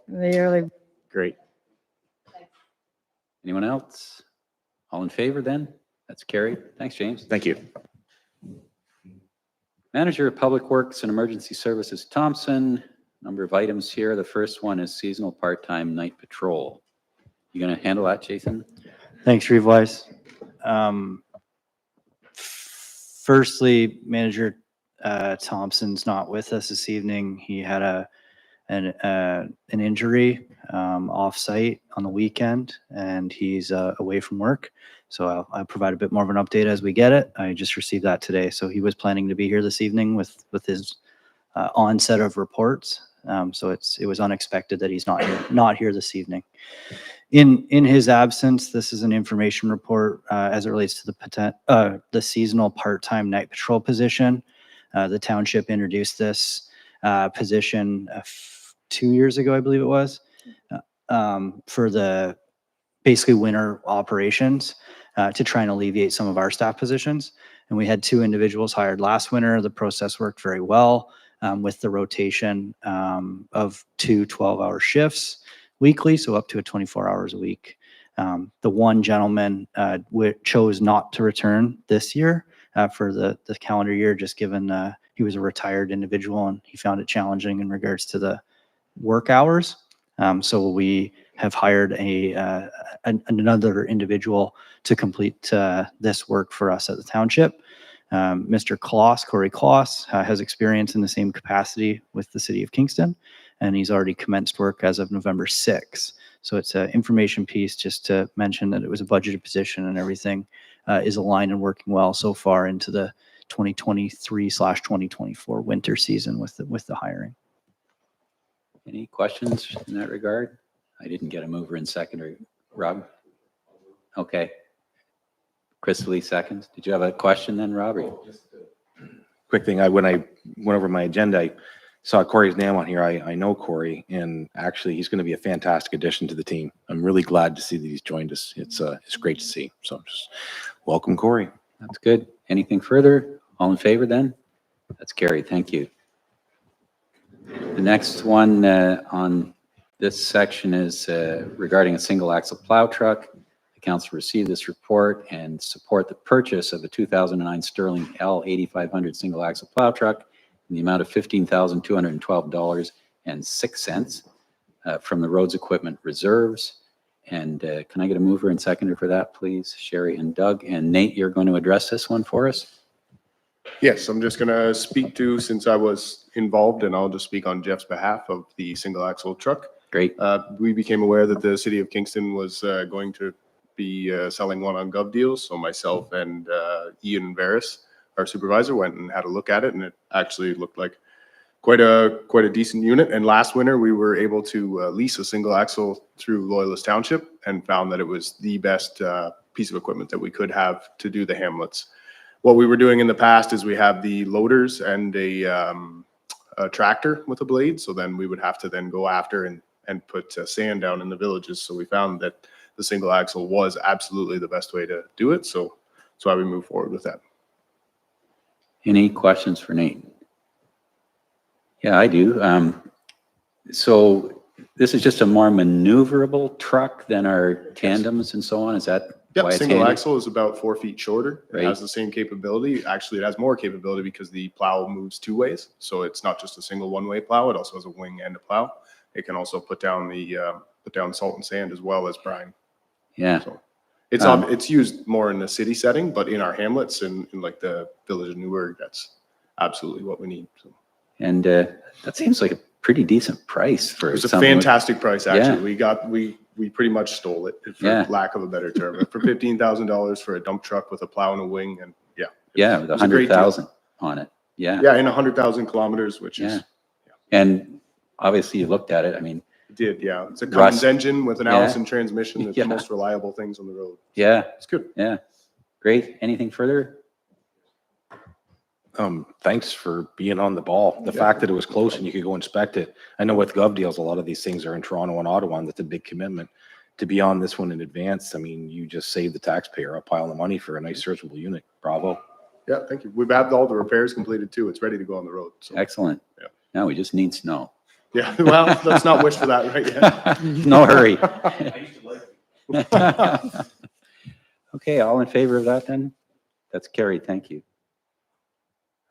yearly. Great. Anyone else? All in favor then? That's carried. Thanks, James. Thank you. Manager of Public Works and Emergency Services Thompson. Number of items here. The first one is seasonal part-time night patrol. You going to handle that, Jason? Thanks, Reeve Weiss. Firstly, Manager Thompson's not with us this evening. He had an injury off-site on the weekend, and he's away from work. So I'll provide a bit more of an update as we get it. I just received that today. So he was planning to be here this evening with his onset of reports. So it was unexpected that he's not here this evening. In his absence, this is an information report as it relates to the seasonal part-time night patrol position. The township introduced this position 2 years ago, I believe it was, for the basically winter operations to try and alleviate some of our staff positions. And we had 2 individuals hired last winter. The process worked very well with the rotation of 2 12-hour shifts weekly, so up to a 24 hours a week. The one gentleman chose not to return this year for the calendar year, just given he was a retired individual and he found it challenging in regards to the work hours. So we have hired another individual to complete this work for us at the township. Mr. Corey Kloss, has experience in the same capacity with the city of Kingston, and he's already commenced work as of November 6th. So it's an information piece just to mention that it was a budgeted position and everything is aligned and working well so far into the 2023/2024 winter season with the hiring. Any questions in that regard? I didn't get a mover and seconder. Rob? Okay. Chris Lee seconds. Did you have a question then, Rob? Quick thing, when I went over my agenda, I saw Corey's name on here. I know Corey, and actually he's going to be a fantastic addition to the team. I'm really glad to see that he's joined us. It's great to see. So just welcome, Corey. That's good. Anything further? All in favor then? That's carried. Thank you. The next one on this section is regarding a single axle plow truck. The council received this report and support the purchase of a 2009 Sterling L8500 single axle plow truck in the amount of $15,212.06 from the roads equipment reserves. And can I get a mover and seconder for that, please? Sherry and Doug. And Nate, you're going to address this one for us? Yes, I'm just going to speak to, since I was involved, and I'll just speak on Jeff's behalf of the single axle truck. Great. We became aware that the city of Kingston was going to be selling one on Gov Deals. So myself and Ian Varus, our supervisor, went and had a look at it, and it actually looked like quite a decent unit. And last winter, we were able to lease a single axle through Loyalist Township and found that it was the best piece of equipment that we could have to do the hamlets. What we were doing in the past is we have the loaders and a tractor with a blade. So then we would have to then go after and put sand down in the villages. So we found that the single axle was absolutely the best way to do it. So that's why we moved forward with that. Any questions for Nate? Yeah, I do. So this is just a more maneuverable truck than our tandems and so on. Is that Yep, why it's single handy? axle is about 4 feet shorter. It Right. has the same capability. Actually, it has more capability because the plow moves 2 ways. So it's not just a single one-way plow. It also has a wing and a plow. It can also put down salt and sand as well as brine. Yeah. So it's used more in the city setting, but in our hamlets and in like the village of Newburgh, that's absolutely what we need. So. And that seems like a pretty decent price for It was a something like- fantastic price, actually. Yeah. We pretty much stole it, for Yeah. lack of a better term. For $15,000 for a dump truck with a plow and a wing, and yeah. Yeah, with it was a great deal. 100,000 on it. Yeah. Yeah, in 100,000 kilometers, which Yeah. is. And obviously you looked at it. I mean, It did, yeah. It's a Rust. Cummins engine with an Yeah. Allison transmission. It's Yeah. the most reliable things on the road. yeah, It's good. yeah. Great. Anything further? Thanks for being on the ball. The fact that it was close and you could go inspect it. I know with Gov Deals, a lot of these things are in Toronto and Ottawa, and that's a big commitment. To be on this one in advance, I mean, you just saved the taxpayer a pile of money for a nice searchable unit. Bravo. Yeah, thank you. We've had all the repairs completed too. It's ready to go on the road. So, Excellent. Yeah. Now we just need snow. yeah, well, let's not wish for that right yet. No hurry. Okay, all in favor of that then? That's carried. Thank you.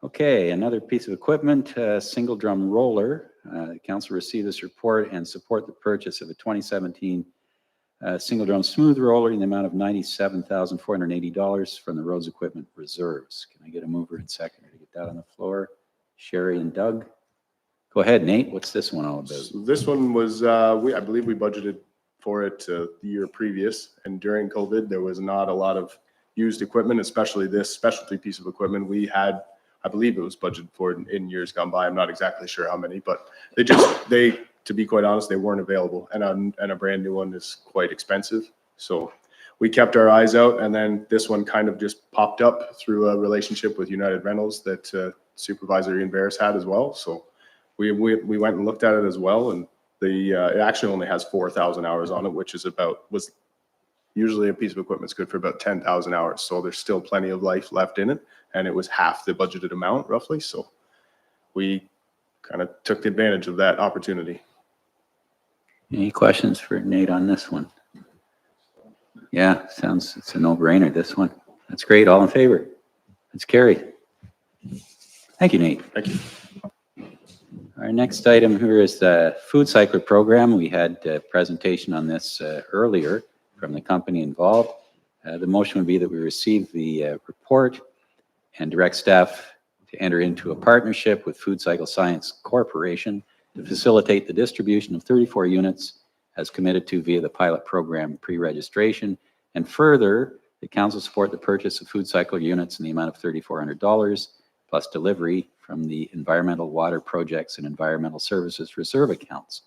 Okay, another piece of equipment, single drum roller. The council received this report and support the purchase of a 2017 single drum smooth roller in the amount of $97,480 from the roads equipment reserves. Can I get a mover and seconder to get that on the floor? Sherry and Doug. Go ahead, Nate. What's this one all about? So this one was, I believe we budgeted for it the year previous, and during COVID, there was not a lot of used equipment, especially this specialty piece of equipment. We had, I believe it was budgeted for in years gone by. I'm not exactly sure how many, but to be quite honest, they weren't available, and a brand new one is quite expensive. So we kept our eyes out, and then this one kind of just popped up through a relationship with United Rentals that Supervisor Ian Barris had as well. So we went and looked at it as well, and it actually only has 4,000 hours on it, which is was usually a piece of equipment's good for about 10,000 hours. So there's still plenty of life left in it, and it was half the budgeted amount roughly. So we kind of took advantage of that opportunity. Any questions for Nate on this one? Yeah, it's a no-brainer, this one. That's great. All in favor? That's carried. Thank you, Nate. Thank you. Our next item here is the food cycler program. We had a presentation on this earlier from the company involved. The motion would be that we receive the report and direct staff to enter into a partnership with Food Cycle Science Corporation to facilitate the distribution of 34 units as committed to via the pilot program pre-registration. And further, the council support the purchase of food cycle units in the amount of $3,400 plus delivery from the Environmental Water Projects and Environmental Services Reserve accounts.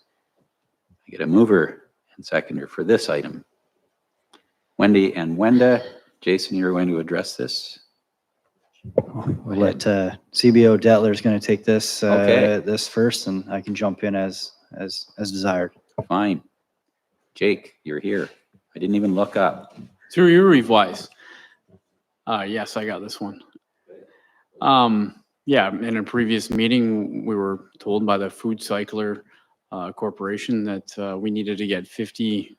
I get a mover and seconder for this item. Wendy and Wenda. Jason, you're going to address this. We'll let CBO Detler is going to take this Okay. this first, and I can jump in as desired. Fine. Jake, you're here. I didn't even look up. Through you, Reeve-Wise. Yes, I got this one. Yeah, in a previous meeting, we were told by the Food Cycler Corporation that we needed to get 50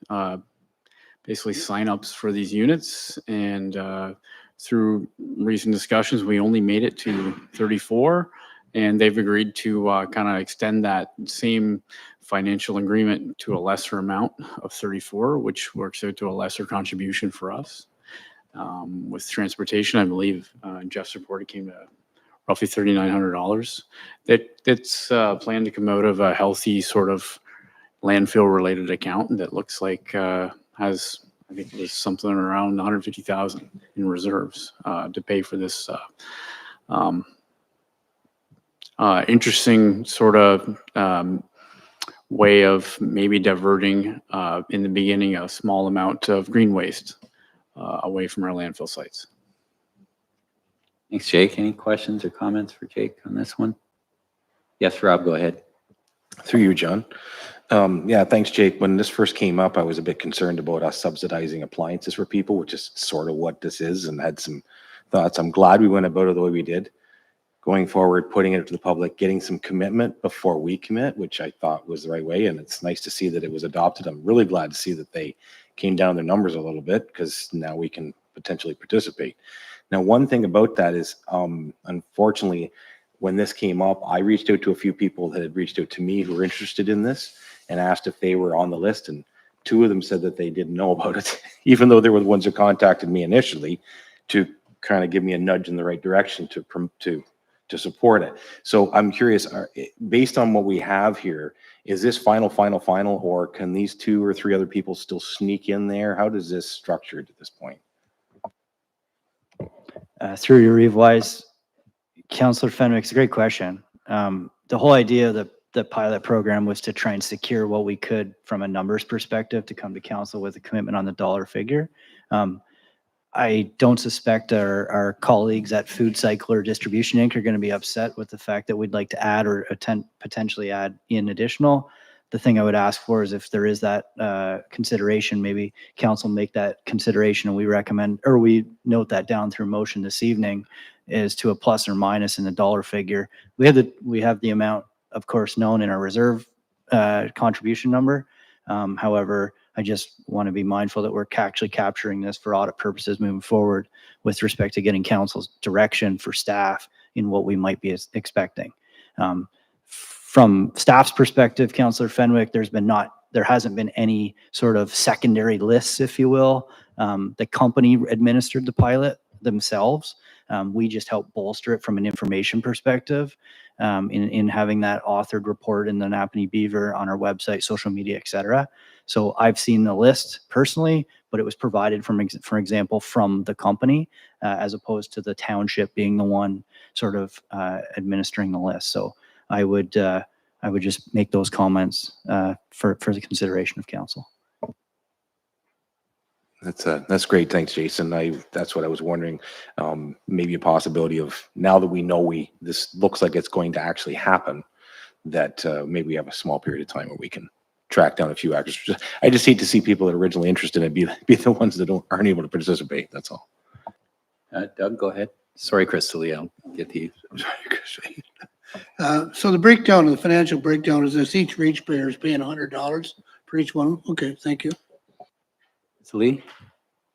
basically signups for these units. And through recent discussions, we only made it to 34. And they've agreed to kind of extend that same financial agreement to a lesser amount of 34, which works out to a lesser contribution for us. With transportation, I believe Jeff's report, it came to roughly $3,900. That's planned to come out of a healthy sort of landfill-related account that looks like has, I think it was something around 150,000 in reserves to pay for this interesting sort of way of maybe diverting in the beginning a small amount of green waste away from our landfill sites. Thanks, Jake. Any questions or comments for Jake on this one? Yes, Rob, go ahead. Through you, John. Yeah, thanks, Jake. When this first came up, I was a bit concerned about us subsidizing appliances for people, which is sort of what this is, and had some thoughts. I'm glad we went about it the way we did. Going forward, putting it to the public, getting some commitment before we commit, which I thought was the right way. And it's nice to see that it was adopted. I'm really glad to see that they came down their numbers a little bit, because now we can potentially participate. Now, one thing about that is, unfortunately, when this came up, I reached out to a few people that had reached out to me who were interested in this and asked if they were on the list. And two of them said that they didn't know about it, even though they were the ones who contacted me initially to kind of give me a nudge in the right direction to support it. So I'm curious, based on what we have here, is this final, or can these 2 or 3 other people still sneak in there? How does this structured at this point? Through your Reeve-Wise, Councillor Fenwick, it's a great question. The whole idea of the pilot program was to try and secure what we could from a numbers perspective to come to council with a commitment on the dollar figure. I don't suspect our colleagues at Food Cycler Distribution Inc. are going to be upset with the fact that we'd like to add or potentially add in additional. The thing I would ask for is if there is that consideration, maybe council make that consideration, and we recommend, or we note that down through motion this evening, is to a plus or minus in the dollar figure. We have the amount, of course, known in our reserve contribution number. However, I just want to be mindful that we're actually capturing this for audit purposes moving forward with respect to getting council's direction for staff in what we might be expecting. From staff's perspective, Councillor Fenwick, there hasn't been any sort of secondary lists, if you will. The company administered the pilot themselves. We just help bolster it from an information perspective in having that authored report in the Napanee Beaver on our website, social media, et cetera. So I've seen the list personally, but it was provided for example, from the company as opposed to the township being the one sort of administering the list. So I would just make those comments for the consideration of council. That's great. Thanks, Jason. That's what I was wondering. Maybe a possibility of, now that we know this looks like it's going to actually happen, that maybe we have a small period of time where we can track down a few actors. I just hate to see people that are originally interested in it be the ones that aren't able to participate. That's all. Doug, go ahead. Sorry, Crystal Lee, I'll get to you. I'm sorry, Chris. So the breakdown, the financial breakdown is this: each reach payer is paying $100 for each one. Okay, thank you. Crystal Lee?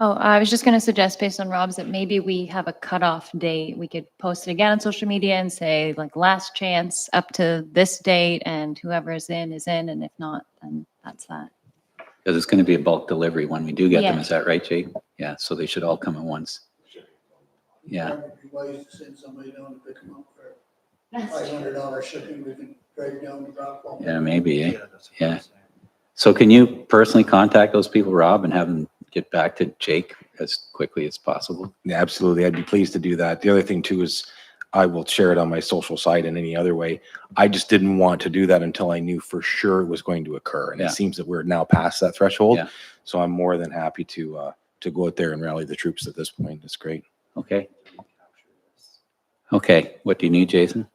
Oh, I was just going to suggest, based on Rob's, that maybe we have a cutoff date. We could post it again on social media and say, like, last chance up to this date, and whoever is in, and if not, then that's that. Because it's going to be a bulk delivery when we do get them. Yeah. Is that right, Jake? Yeah, so they should all come at once. Yeah. It'd be wise to send somebody down to pick them up for $500 shipping. We can drive down to Rockville. Yeah, maybe, eh? Yeah. So can you personally contact those people, Rob, and have them get back to Jake as quickly as possible? Yeah, absolutely. I'd be pleased to do that. The other thing too is I will share it on my social site in any other way. I just didn't want to do that until I knew for sure it was going to occur. And Yeah. it seems that we're now past that threshold. Yeah. So I'm more than happy to go out there and rally the troops at this point. It's great. Okay. Okay, what do you need, Jason?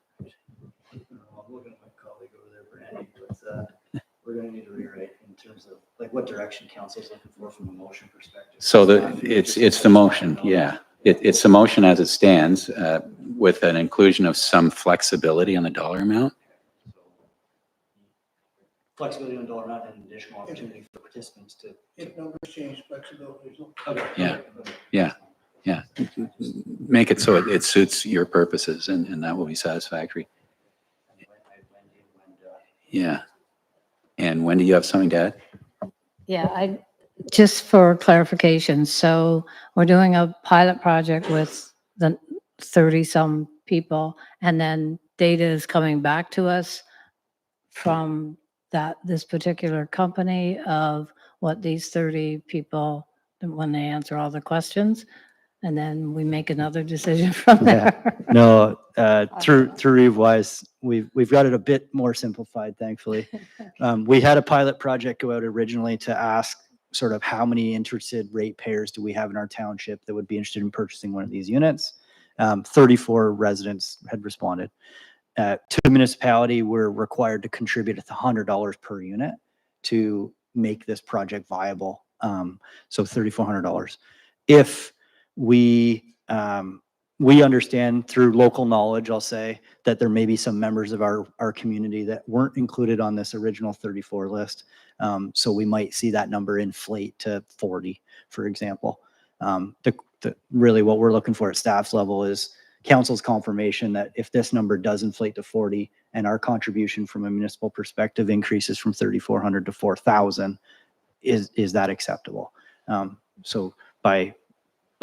We're going to need to rewrite in terms of like what direction council's looking for from a motion perspective. So it's the motion, yeah. It's the motion as it stands, with an inclusion of some flexibility on the dollar amount. Flexibility on dollar amount and additional opportunity for participants to. If numbers change, flexibility. Okay. Yeah. Yeah. Make it so it suits your purposes, and that will be satisfactory. Yeah. And Wendy, you have something to add? Yeah, just for clarification, so we're doing a pilot project with the 30-some people, and then data is coming back to us from this particular company of what these 30 people, when they answer all the questions, and then we make another decision from there. No, through Reeve-Wise, we've got it a bit more simplified, thankfully. We had a pilot project go out originally to ask sort of how many interested ratepayers do we have in our township that would be interested in purchasing one of these units. 34 residents had responded. To the municipality, we're required to contribute $100 per unit to make this project viable. So $3,400. If we understand through local knowledge, I'll say, that there may be some members of our community that weren't included on this original 34 list. So we might see that number inflate to 40, for example. Really what we're looking for at staff's level is council's confirmation that if this number does inflate to 40 and our contribution from a municipal perspective increases from 3,400 to 4,000, is that acceptable? So by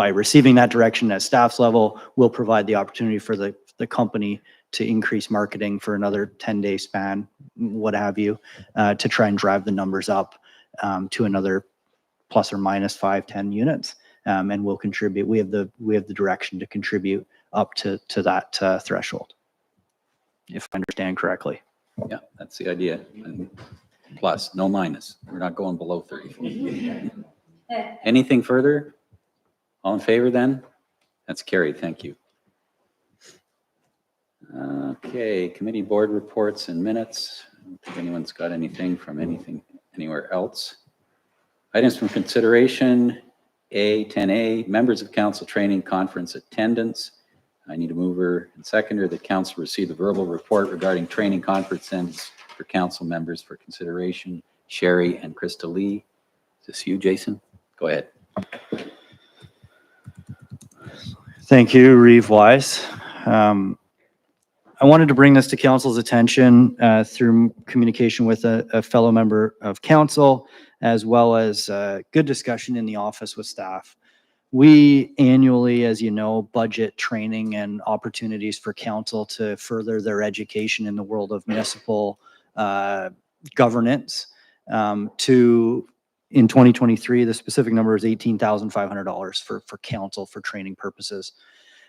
receiving that direction at staff's level, we'll provide the opportunity for the company to increase marketing for another 10-day span, what have you, to try and drive the numbers up to another plus or minus 5-10 units. And we'll contribute. We have the direction to contribute up to that threshold, if I understand correctly. Yeah, that's the idea. And plus, no minus. We're not going below 34. Anything further? All in favor then? That's carried. Thank you. Okay, committee board reports and minutes. I don't think anyone's got anything from anywhere else. Items from consideration. 10A, members of council training conference attendance. I need a mover and seconder that council receive the verbal report regarding training conference attendance for council members for consideration. Sherry and Krista Lee. Is this you, Jason? Go ahead. Thank you, Reeve-Wise. I wanted to bring this to council's attention through communication with a fellow member of council, as well as good discussion in the office with staff. We annually, as you know, budget training and opportunities for council to further their education in the world of municipal governance. In 2023, the specific number is $18,500 for council for training purposes.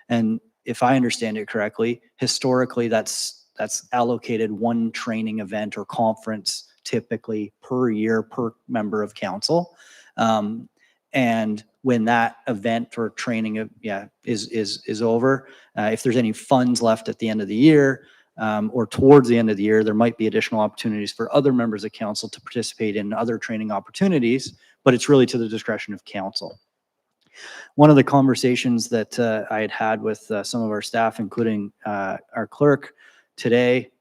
And if I understand it correctly, historically, that's allocated one training event or conference typically per year per member of council. And when that event or training is over, if there's any funds left at the end of the year or towards the end of the year, there might be additional opportunities for other members of council to participate in other training opportunities, but it's really to the discretion of council. One of the conversations that I had with some of our staff, including our clerk today,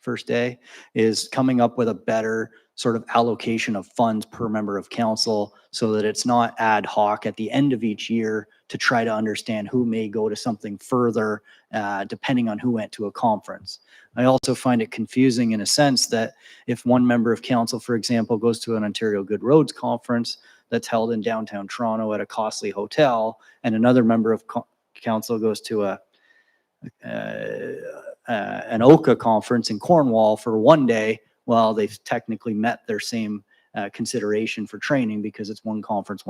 first day, is coming up with a better sort of allocation of funds per member of council so that it's not ad hoc at the end of each year to try to understand who may go to something further depending on who went to a conference. I also find it confusing in a sense that if one member of council, for example, goes to an Ontario Good Roads conference that's held in downtown Toronto at a costly hotel, and another member of council goes to an OCA conference in Cornwall for one day, well, they've technically met their same consideration for training because it's one conference.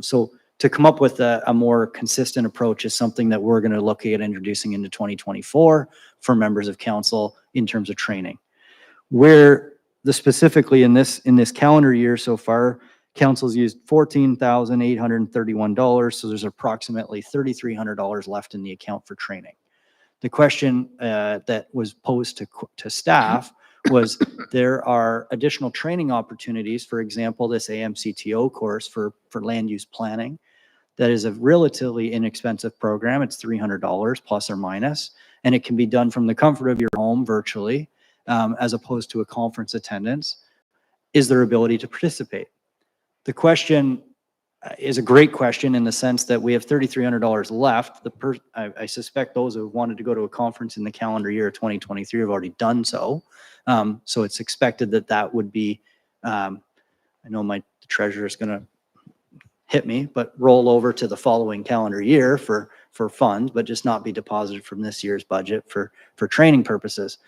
So to come up with a more consistent approach is something that we're going to look at introducing into 2024 for members of council in terms of training. Where specifically in this calendar year so far, council's used $14,831, so there's approximately $3,300 left in the account for training. The question that was posed to staff was there are additional training opportunities, for example, this AMCTO course for land use planning. That is a relatively inexpensive program. It's $300 plus or minus, and it can be done from the comfort of your home virtually, as opposed to a conference attendance. Is there ability to participate? The question is a great question in the sense that we have $3,300 left. I suspect those who wanted to go to a conference in the calendar year of 2023 have already done so. So it's expected that would be, I know the treasurer is going to hit me, but roll over to the following calendar year for funds, but just not be deposited from this year's budget for training purposes.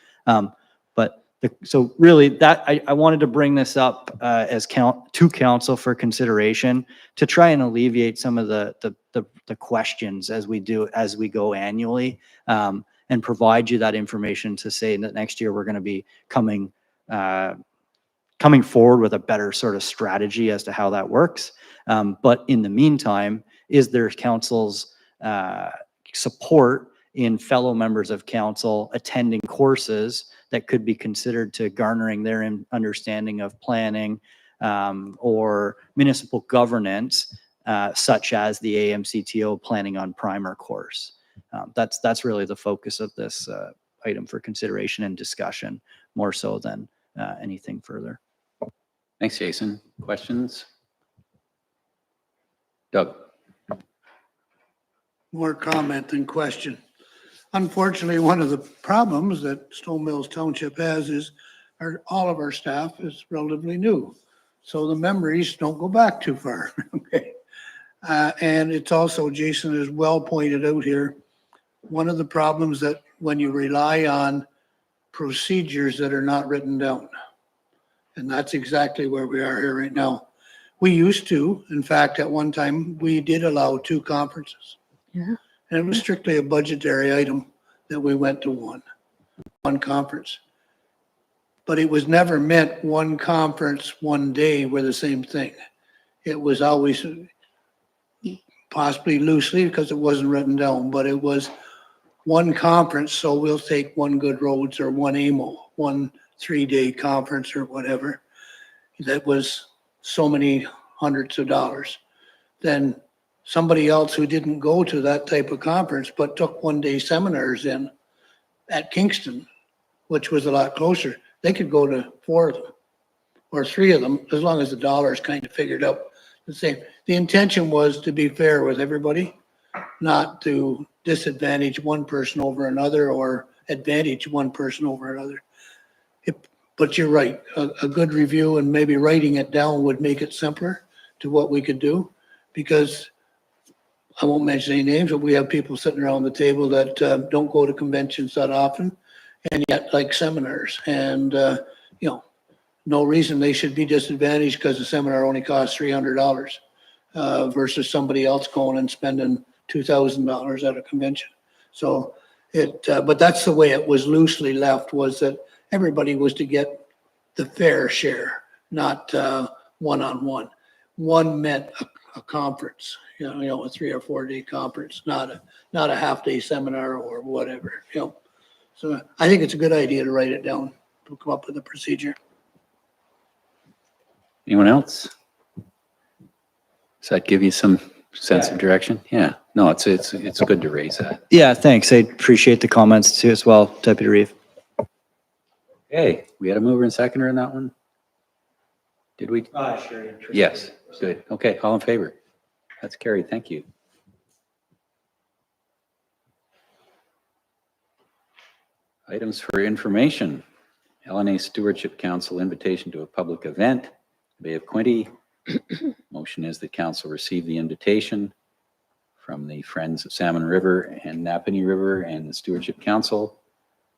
So really that I wanted to bring this up as to council for consideration to try and alleviate some of the questions as we go annually, and provide you that information to say that next year we're going to be coming forward with a better sort of strategy as to how that works. But in the meantime, is there council's support in fellow members of council attending courses that could be considered to garnering their understanding of planning or municipal governance, such as the AMCTO Planning on Primer course. That's really the focus of this item for consideration and discussion, more so than anything further. Thanks, Jason. Questions? Doug? More comment than question. Unfortunately, one of the problems that Stone Mills Township has is all of our staff is relatively new. So the memories don't go back too far. Okay. And it's also, Jason has well pointed out here, one of the problems that when you rely on procedures that are not written down. And that's exactly where we are here right now. We used to, in fact, at one time, we did allow 2 conferences. Yeah. And it was strictly a budgetary item that we went to one conference. But it was never meant one conference, one day were the same thing. It was always possibly loosely because it wasn't written down, but it was one conference. So we'll take one Good Roads or one AMO, one 3-day conference or whatever. That was so many hundreds of dollars. Then somebody else who didn't go to that type of conference, but took 1-day seminars in at Kingston, which was a lot closer, they could go to 4 of them or 3 of them, as long as the dollars kind of figured out the same. The intention was to be fair with everybody, not to disadvantage one person over another or advantage one person over another. But you're right, a good review and maybe writing it down would make it simpler to what we could do, because I won't mention any names, but we have people sitting around the table that don't go to conventions that often and yet like seminars. And, you know, no reason they should be disadvantaged because the seminar only costs $300 versus somebody else going and spending $2,000 at a convention. So but that's the way it was loosely left, was that everybody was to get the fair share, not one-on-one. One meant a conference, you know, a 3 or 4 day conference, not a half-day seminar or whatever, you know. So I think it's a good idea to write it down, to come up with a procedure. Anyone else? Does that give you some sense of direction? Yeah. No, it's good to raise that. Yeah, thanks. I appreciate the comments too as well, Deputy Reeve. Okay, we had a mover and seconder in that one? Did we? Sure. Yes, good. Okay, all in favor? That's carried. Thank you. Items for information. LNA Stewardship Council invitation to a public event, Bay of Quinte. Motion is that council receive the invitation from the Friends of Salmon River and Napanee River and the Stewardship Council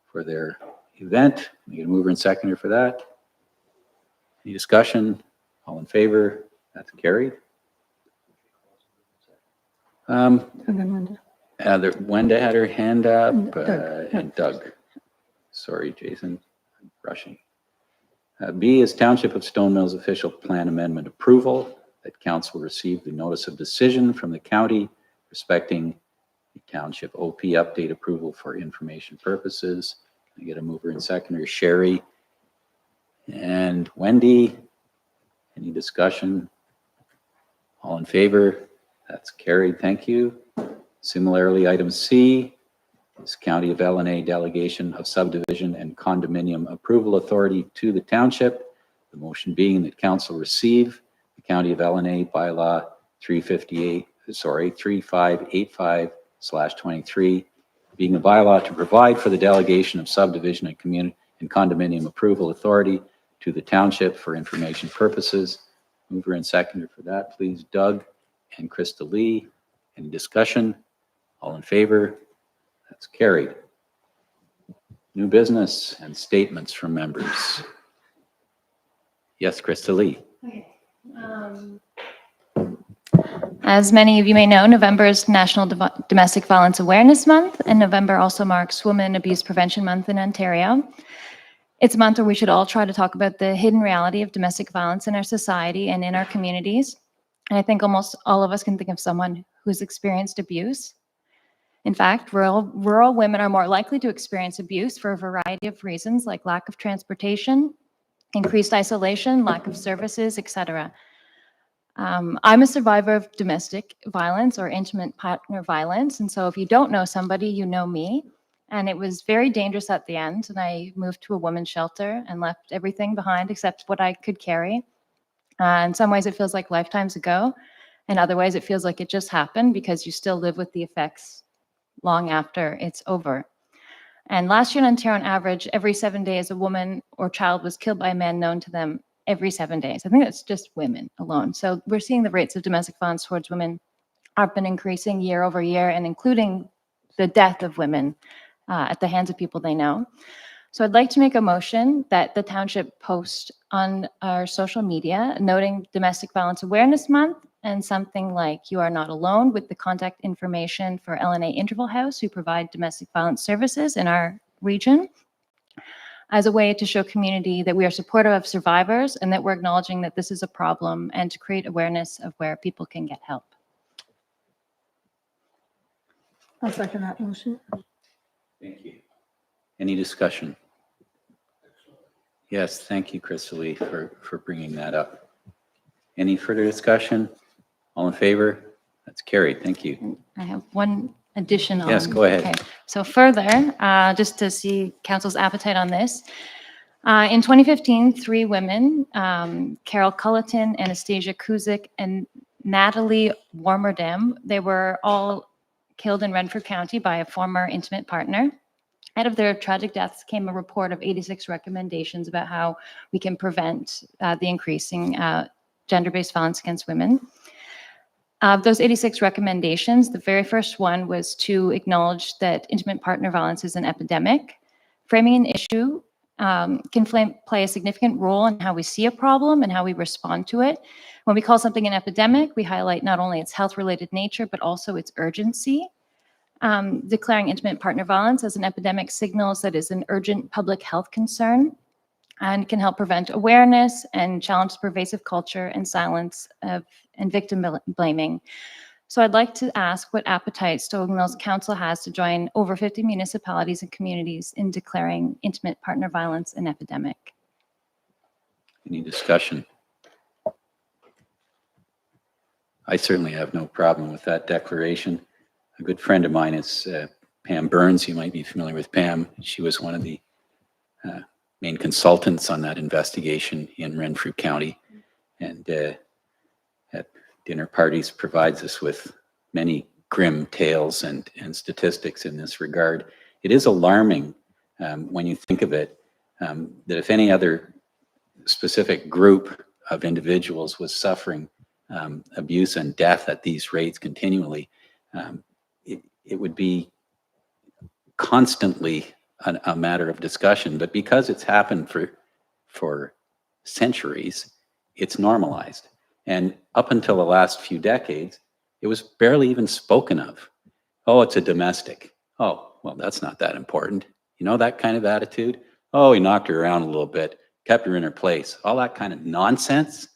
for their event. We get a mover and seconder for that. Any discussion? All in favor? That's carried. Wenda had her hand up, and Doug. Sorry, Jason, I'm rushing. B is Township of Stone Mills official plan amendment approval, that council received the notice of decision from the county respecting the Township OP update approval for information purposes. I get a mover and seconder, Sherry and Wendy. Any discussion? All in favor? That's carried. Thank you. Similarly, item C is County of LNA delegation of subdivision and condominium approval authority to the township. The motion being that council receive the County of LNA bylaw 3585/23, being a bylaw to provide for the delegation of subdivision and community and condominium approval authority to the township for information purposes. Mover and seconder for that, please, Doug and Krista Lee. Any discussion? All in favor? That's carried. New business and statements from members. Yes, Krista Lee. Okay. As many of you may know, November is National Domestic Violence Awareness Month, and November also marks Women Abuse Prevention Month in Ontario. It's a month where we should all try to talk about the hidden reality of domestic violence in our society and in our communities. And I think almost all of us can think of someone who's experienced abuse. In fact, rural women are more likely to experience abuse for a variety of reasons, like lack of transportation, increased isolation, lack of services, etc. I'm a survivor of domestic violence or intimate partner violence. And so if you don't know somebody, you know me. And it was very dangerous at the end. And I moved to a women's shelter and left everything behind except what I could carry. In some ways, it feels like lifetimes ago. In other ways, it feels like it just happened because you still live with the effects long after it's over. And last year in Ontario, on average, every 7 days, a woman or child was killed by a man known to them every 7 days. I think that's just women alone. So we're seeing the rates of domestic violence towards women have been increasing year over year, and including the death of women at the hands of people they know. So I'd like to make a motion that the township post on our social media noting Domestic Violence Awareness Month and something like "You are not alone" with the contact information for LNA Interval House, who provide domestic violence services in our region, as a way to show community that we are supportive of survivors and that we're acknowledging that this is a problem, and to create awareness of where people can get help. I'll second that motion. Thank you. Any discussion? Yes, thank you, Krista Lee, for bringing that up. Any further discussion? All in favor? That's carried. Thank you. I have one additional. Yes, go ahead. Okay. So further, just to see council's appetite on this, in 2015, 3 women, Carol Culleton, Anastasia Kuzik, and Natalie Warmerdam, they were all killed in Renfrew County by a former intimate partner. Out of their tragic deaths came a report of 86 recommendations about how we can prevent the increasing gender-based violence against women. Of those 86 recommendations, the very first one was to acknowledge that intimate partner violence is an epidemic. Framing an issue can play a significant role in how we see a problem and how we respond to it. When we call something an epidemic, we highlight not only its health-related nature, but also its urgency. Declaring intimate partner violence as an epidemic signals that is an urgent public health concern and can help prevent awareness and challenge the pervasive culture and silence of and victim blaming. So I'd like to ask what appetite Stoughton Mills Council has to join over 50 municipalities and communities in declaring intimate partner violence an epidemic. Any discussion? I certainly have no problem with that declaration. A good friend of mine is Pam Burns. You might be familiar with Pam. She was one of the main consultants on that investigation in Renfrew County, and at dinner parties provides us with many grim tales and statistics in this regard. It is alarming when you think of it, that if any other specific group of individuals was suffering abuse and death at these rates continually, it would be constantly a matter of discussion. But because it's happened for centuries, it's normalized. And up until the last few decades, it was barely even spoken of. Oh, it's a domestic. Oh, well, that's not that important. You know, that kind of attitude. Oh, he knocked her around a little bit, kept her in her place. All that kind of nonsense.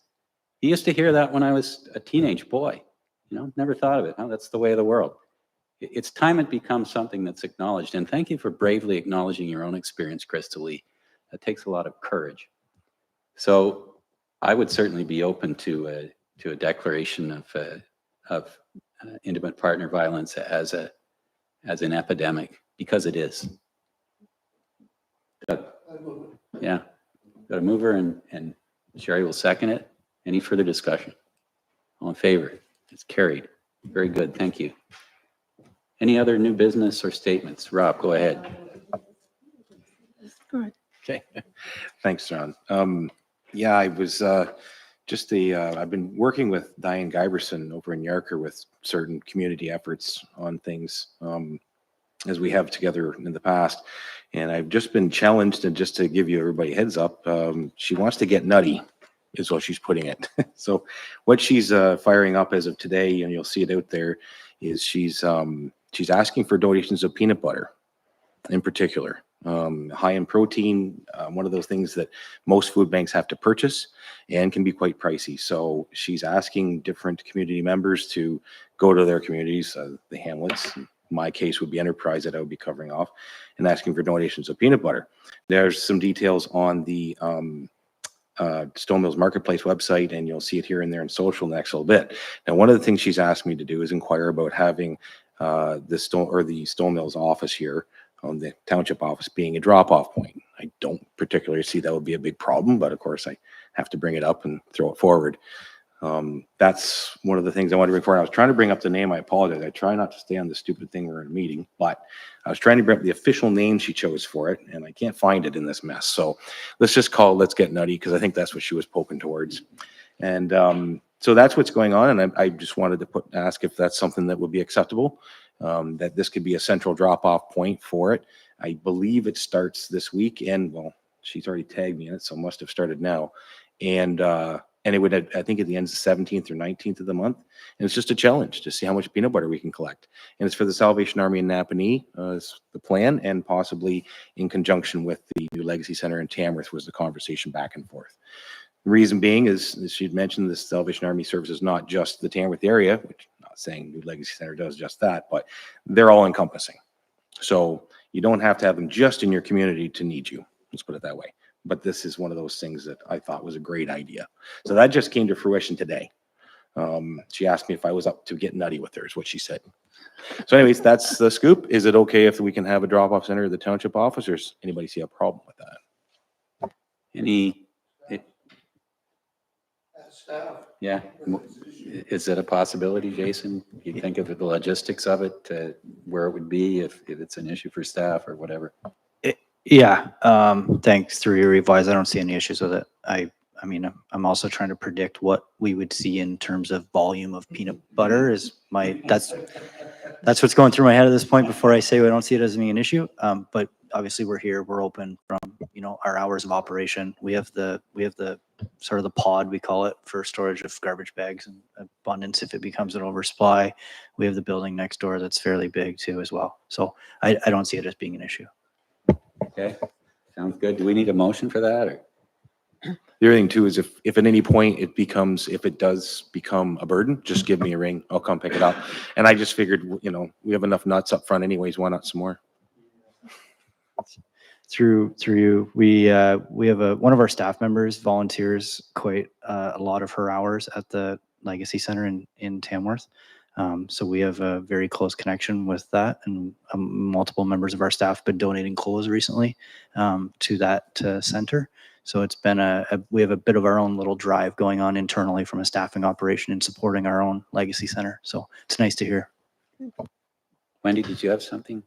You used to hear that when I was a teenage boy. You know, never thought of it. Oh, that's the way of the world. It's time it becomes something that's acknowledged. And thank you for bravely acknowledging your own experience, Crystal Lee. That takes a lot of courage. So I would certainly be open to a declaration of intimate partner violence as an epidemic, because it is. Yeah, got a mover, and Sherry will second it. Any further discussion? All in favor? It's carried. Very good, thank you. Any other new business or statements? Rob, go ahead. Go ahead. Okay, thanks, John. Yeah, I was I've been working with Diane Giberson over in Yarker with certain community efforts on things as we have together in the past. And I've just been challenged, and just to give you everybody a heads up, she wants to get nutty, is what she's putting it. So what she's firing up as of today, and you'll see it out there, is she's asking for donations of peanut butter in particular. High in protein, one of those things that most food banks have to purchase and can be quite pricey. So she's asking different community members to go to their communities, the hamlets, in my case would be Enterprise that I would be covering off, and asking for donations of peanut butter. There's some details on the Stone Mills Marketplace website, and you'll see it here and there in social in the next little bit. Now, one of the things she's asked me to do is inquire about having the Stone Mills office here, on the township office, being a drop-off point. I don't particularly see that would be a big problem, but of course I have to bring it up and throw it forward. That's one of the things I wanted to bring forward. I was trying to bring up the name. I apologize. I try not to stay on the stupid thing. We're in a meeting, but I was trying to bring up the official name she chose for it, and I can't find it in this mess. So let's just call it Let's Get Nutty, because I think that's what she was poking towards. And so that's what's going on. And I just wanted to ask if that's something that would be acceptable. That this could be a central drop-off point for it. I believe it starts this week, and well, she's already tagged me in it, so it must have started now. And it would, I think, at the end of the 17th or 19th of the month. And it's just a challenge to see how much peanut butter we can collect. And it's for the Salvation Army in Napanee, is the plan, and possibly in conjunction with the New Legacy Center in Tamworth was the conversation back and forth. The reason being is, as she'd mentioned, the Salvation Army services not just the Tamworth area, which I'm not saying New Legacy Center does just that, but they're all encompassing. So you don't have to have them just in your community to need you. Let's put it that way. But this is one of those things that I thought was a great idea. So that just came to fruition today. She asked me if I was up to get nutty with her, is what she said. So anyways, that's the scoop. Is it okay if we can have a drop-off center at the township office, or does anybody see a problem with that? Yeah. Is it a possibility, Jason? You think of the logistics of it, where it would be if it's an issue for staff or whatever? Yeah, thanks. Through your revise, I don't see any issues with it. I I mean, I'm also trying to predict what we would see in terms of volume of peanut butter that's what's going through my head at this point before I say I don't see it as being an issue. But obviously we're here, we're open from, our hours of operation. We have the sort of the pod, we call it, for storage of garbage bags and abundance if it becomes an oversupply. We have the building next door that's fairly big too as well. So I don't see it as being an issue. Okay, sounds good. Do we need a motion for that, or? The other thing too is if at any point if it does become a burden, just give me a ring. I'll come pick it up. And I just figured, we have enough nuts up front anyways. Why not some more? Through you, we have one of our staff members volunteers quite a lot of her hours at the Legacy Center in Tamworth. So we have a very close connection with that, and multiple members of our staff been donating clothes recently to that center. So it's been we have a bit of our own little drive going on internally from a staffing operation and supporting our own Legacy Center. So it's nice to hear. Wendy, did you have something?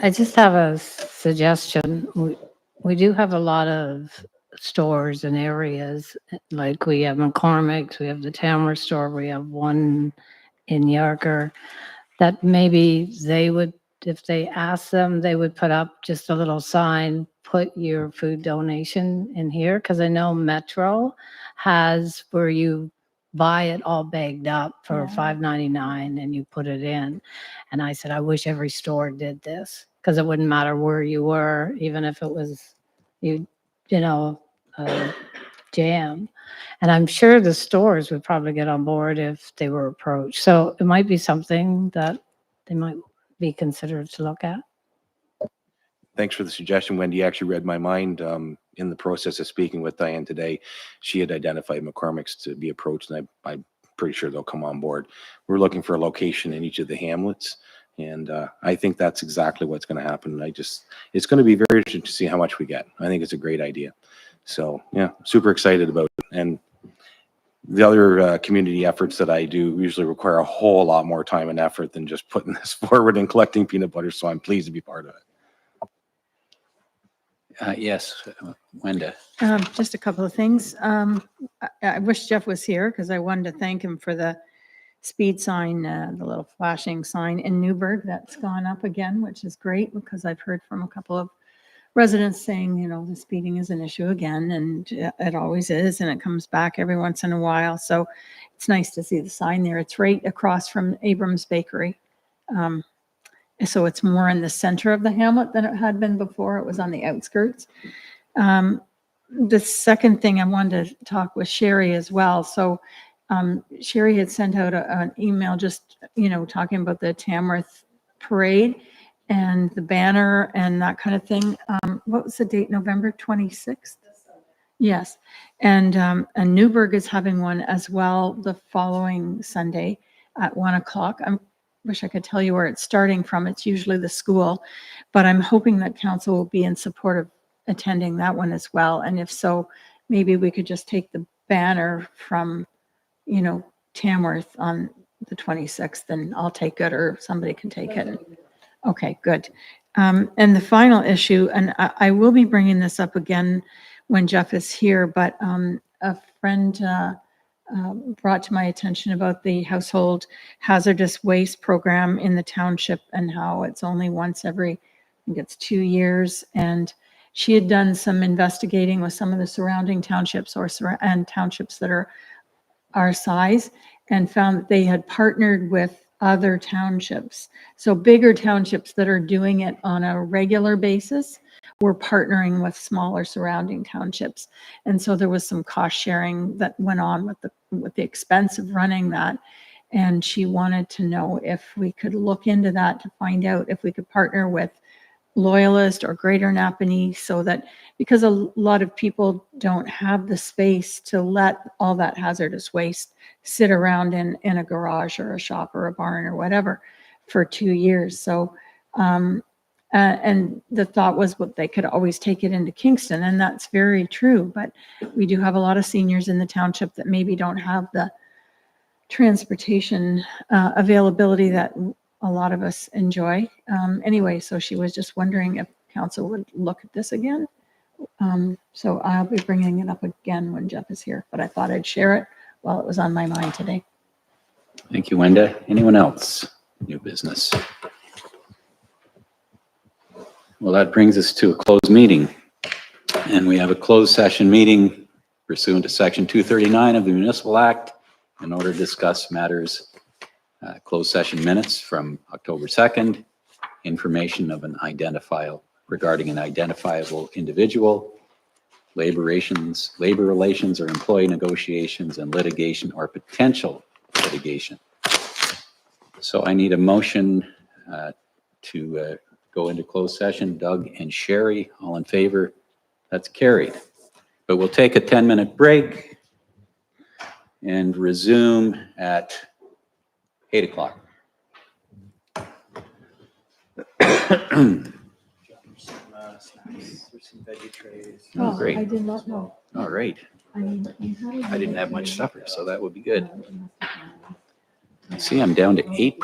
I just have a suggestion. We do have a lot of stores and areas, like we have McCormick's, we have the Tamworth store, we have one in Yarker, that maybe they would, if they ask them, they would put up just a little sign, put your food donation in here, because I know Metro has where you buy it all bagged up for $5.99 and you put it in. And I said, I wish every store did this, because it wouldn't matter where you were, even if it was jam. And I'm sure the stores would probably get on board if they were approached. So it might be something that they might be considered to look at. Thanks for the suggestion, Wendy. You actually read my mind in the process of speaking with Diane today. She had identified McCormick's to be approached, and I'm pretty sure they'll come on board. We're looking for a location in each of the hamlets, and I think that's exactly what's going to happen. It's going to be very interesting to see how much we get. I think it's a great idea. So yeah, super excited about it. And the other community efforts that I do usually require a whole lot more time and effort than just putting this forward and collecting peanut butter. So I'm pleased to be part of it. Yes, Wenda. Just a couple of things. I wish Jeff was here because I wanted to thank him for the speed sign, the little flashing sign in Newburgh that's gone up again, which is great because I've heard from a couple of residents saying, the speeding is an issue again, and it always is, and it comes back every once in a while. So it's nice to see the sign there. It's right across from Abrams Bakery. So it's more in the center of the hamlet than it had been before. It was on the outskirts. The second thing I wanted to talk with Sherry as well. So Sherry had sent out an email just, talking about the Tamworth parade and the banner and that kind of thing. What was the date? November 26th? Yes. And Newburgh is having one as well the following Sunday at 1:00. I wish I could tell you where it's starting from. It's usually the school, but I'm hoping that council will be in support of attending that one as well. And if so, maybe we could just take the banner from, Tamworth on the 26th, and I'll take it, or somebody can take it. Okay, good. And the final issue, and I will be bringing this up again when Jeff is here, but a friend brought to my attention about the household hazardous waste program in the township and how it's only once every, I think it's 2 years. And she had done some investigating with some of the surrounding townships and townships that are our size, and found that they had partnered with other townships. So bigger townships that are doing it on a regular basis were partnering with smaller surrounding townships. And so there was some cost sharing that went on with the expense of running that. And she wanted to know if we could look into that to find out if we could partner with Loyalist or Greater Napanee, so that, because a lot of people don't have the space to let all that hazardous waste sit around in a garage or a shop or a barn or whatever for 2 years. So, and the thought was, well, they could always take it into Kingston, and that's very true. But we do have a lot of seniors in the township that maybe don't have the transportation availability that a lot of us enjoy. Anyway, so she was just wondering if council would look at this again, So I'll be bringing it up again when Jeff is here, but I thought I'd share it while it was on my mind today. Thank you, Wenda. Anyone else? New business? Well, that brings us to a closed meeting. And we have a closed session meeting pursuant to Section 239 of the Municipal Act in order to discuss matters, closed session minutes from October 2nd, information of an identifiable regarding an identifiable individual, labor relations or employee negotiations and litigation or potential litigation. So I need a motion to go into closed session. Doug and Sherry, all in favor? That's carried. But we'll take a 10-minute break and resume at 8 o'clock. Oh, great. I did not know. All right. I didn't have much supper, so that would be good. I see I'm down to 8%.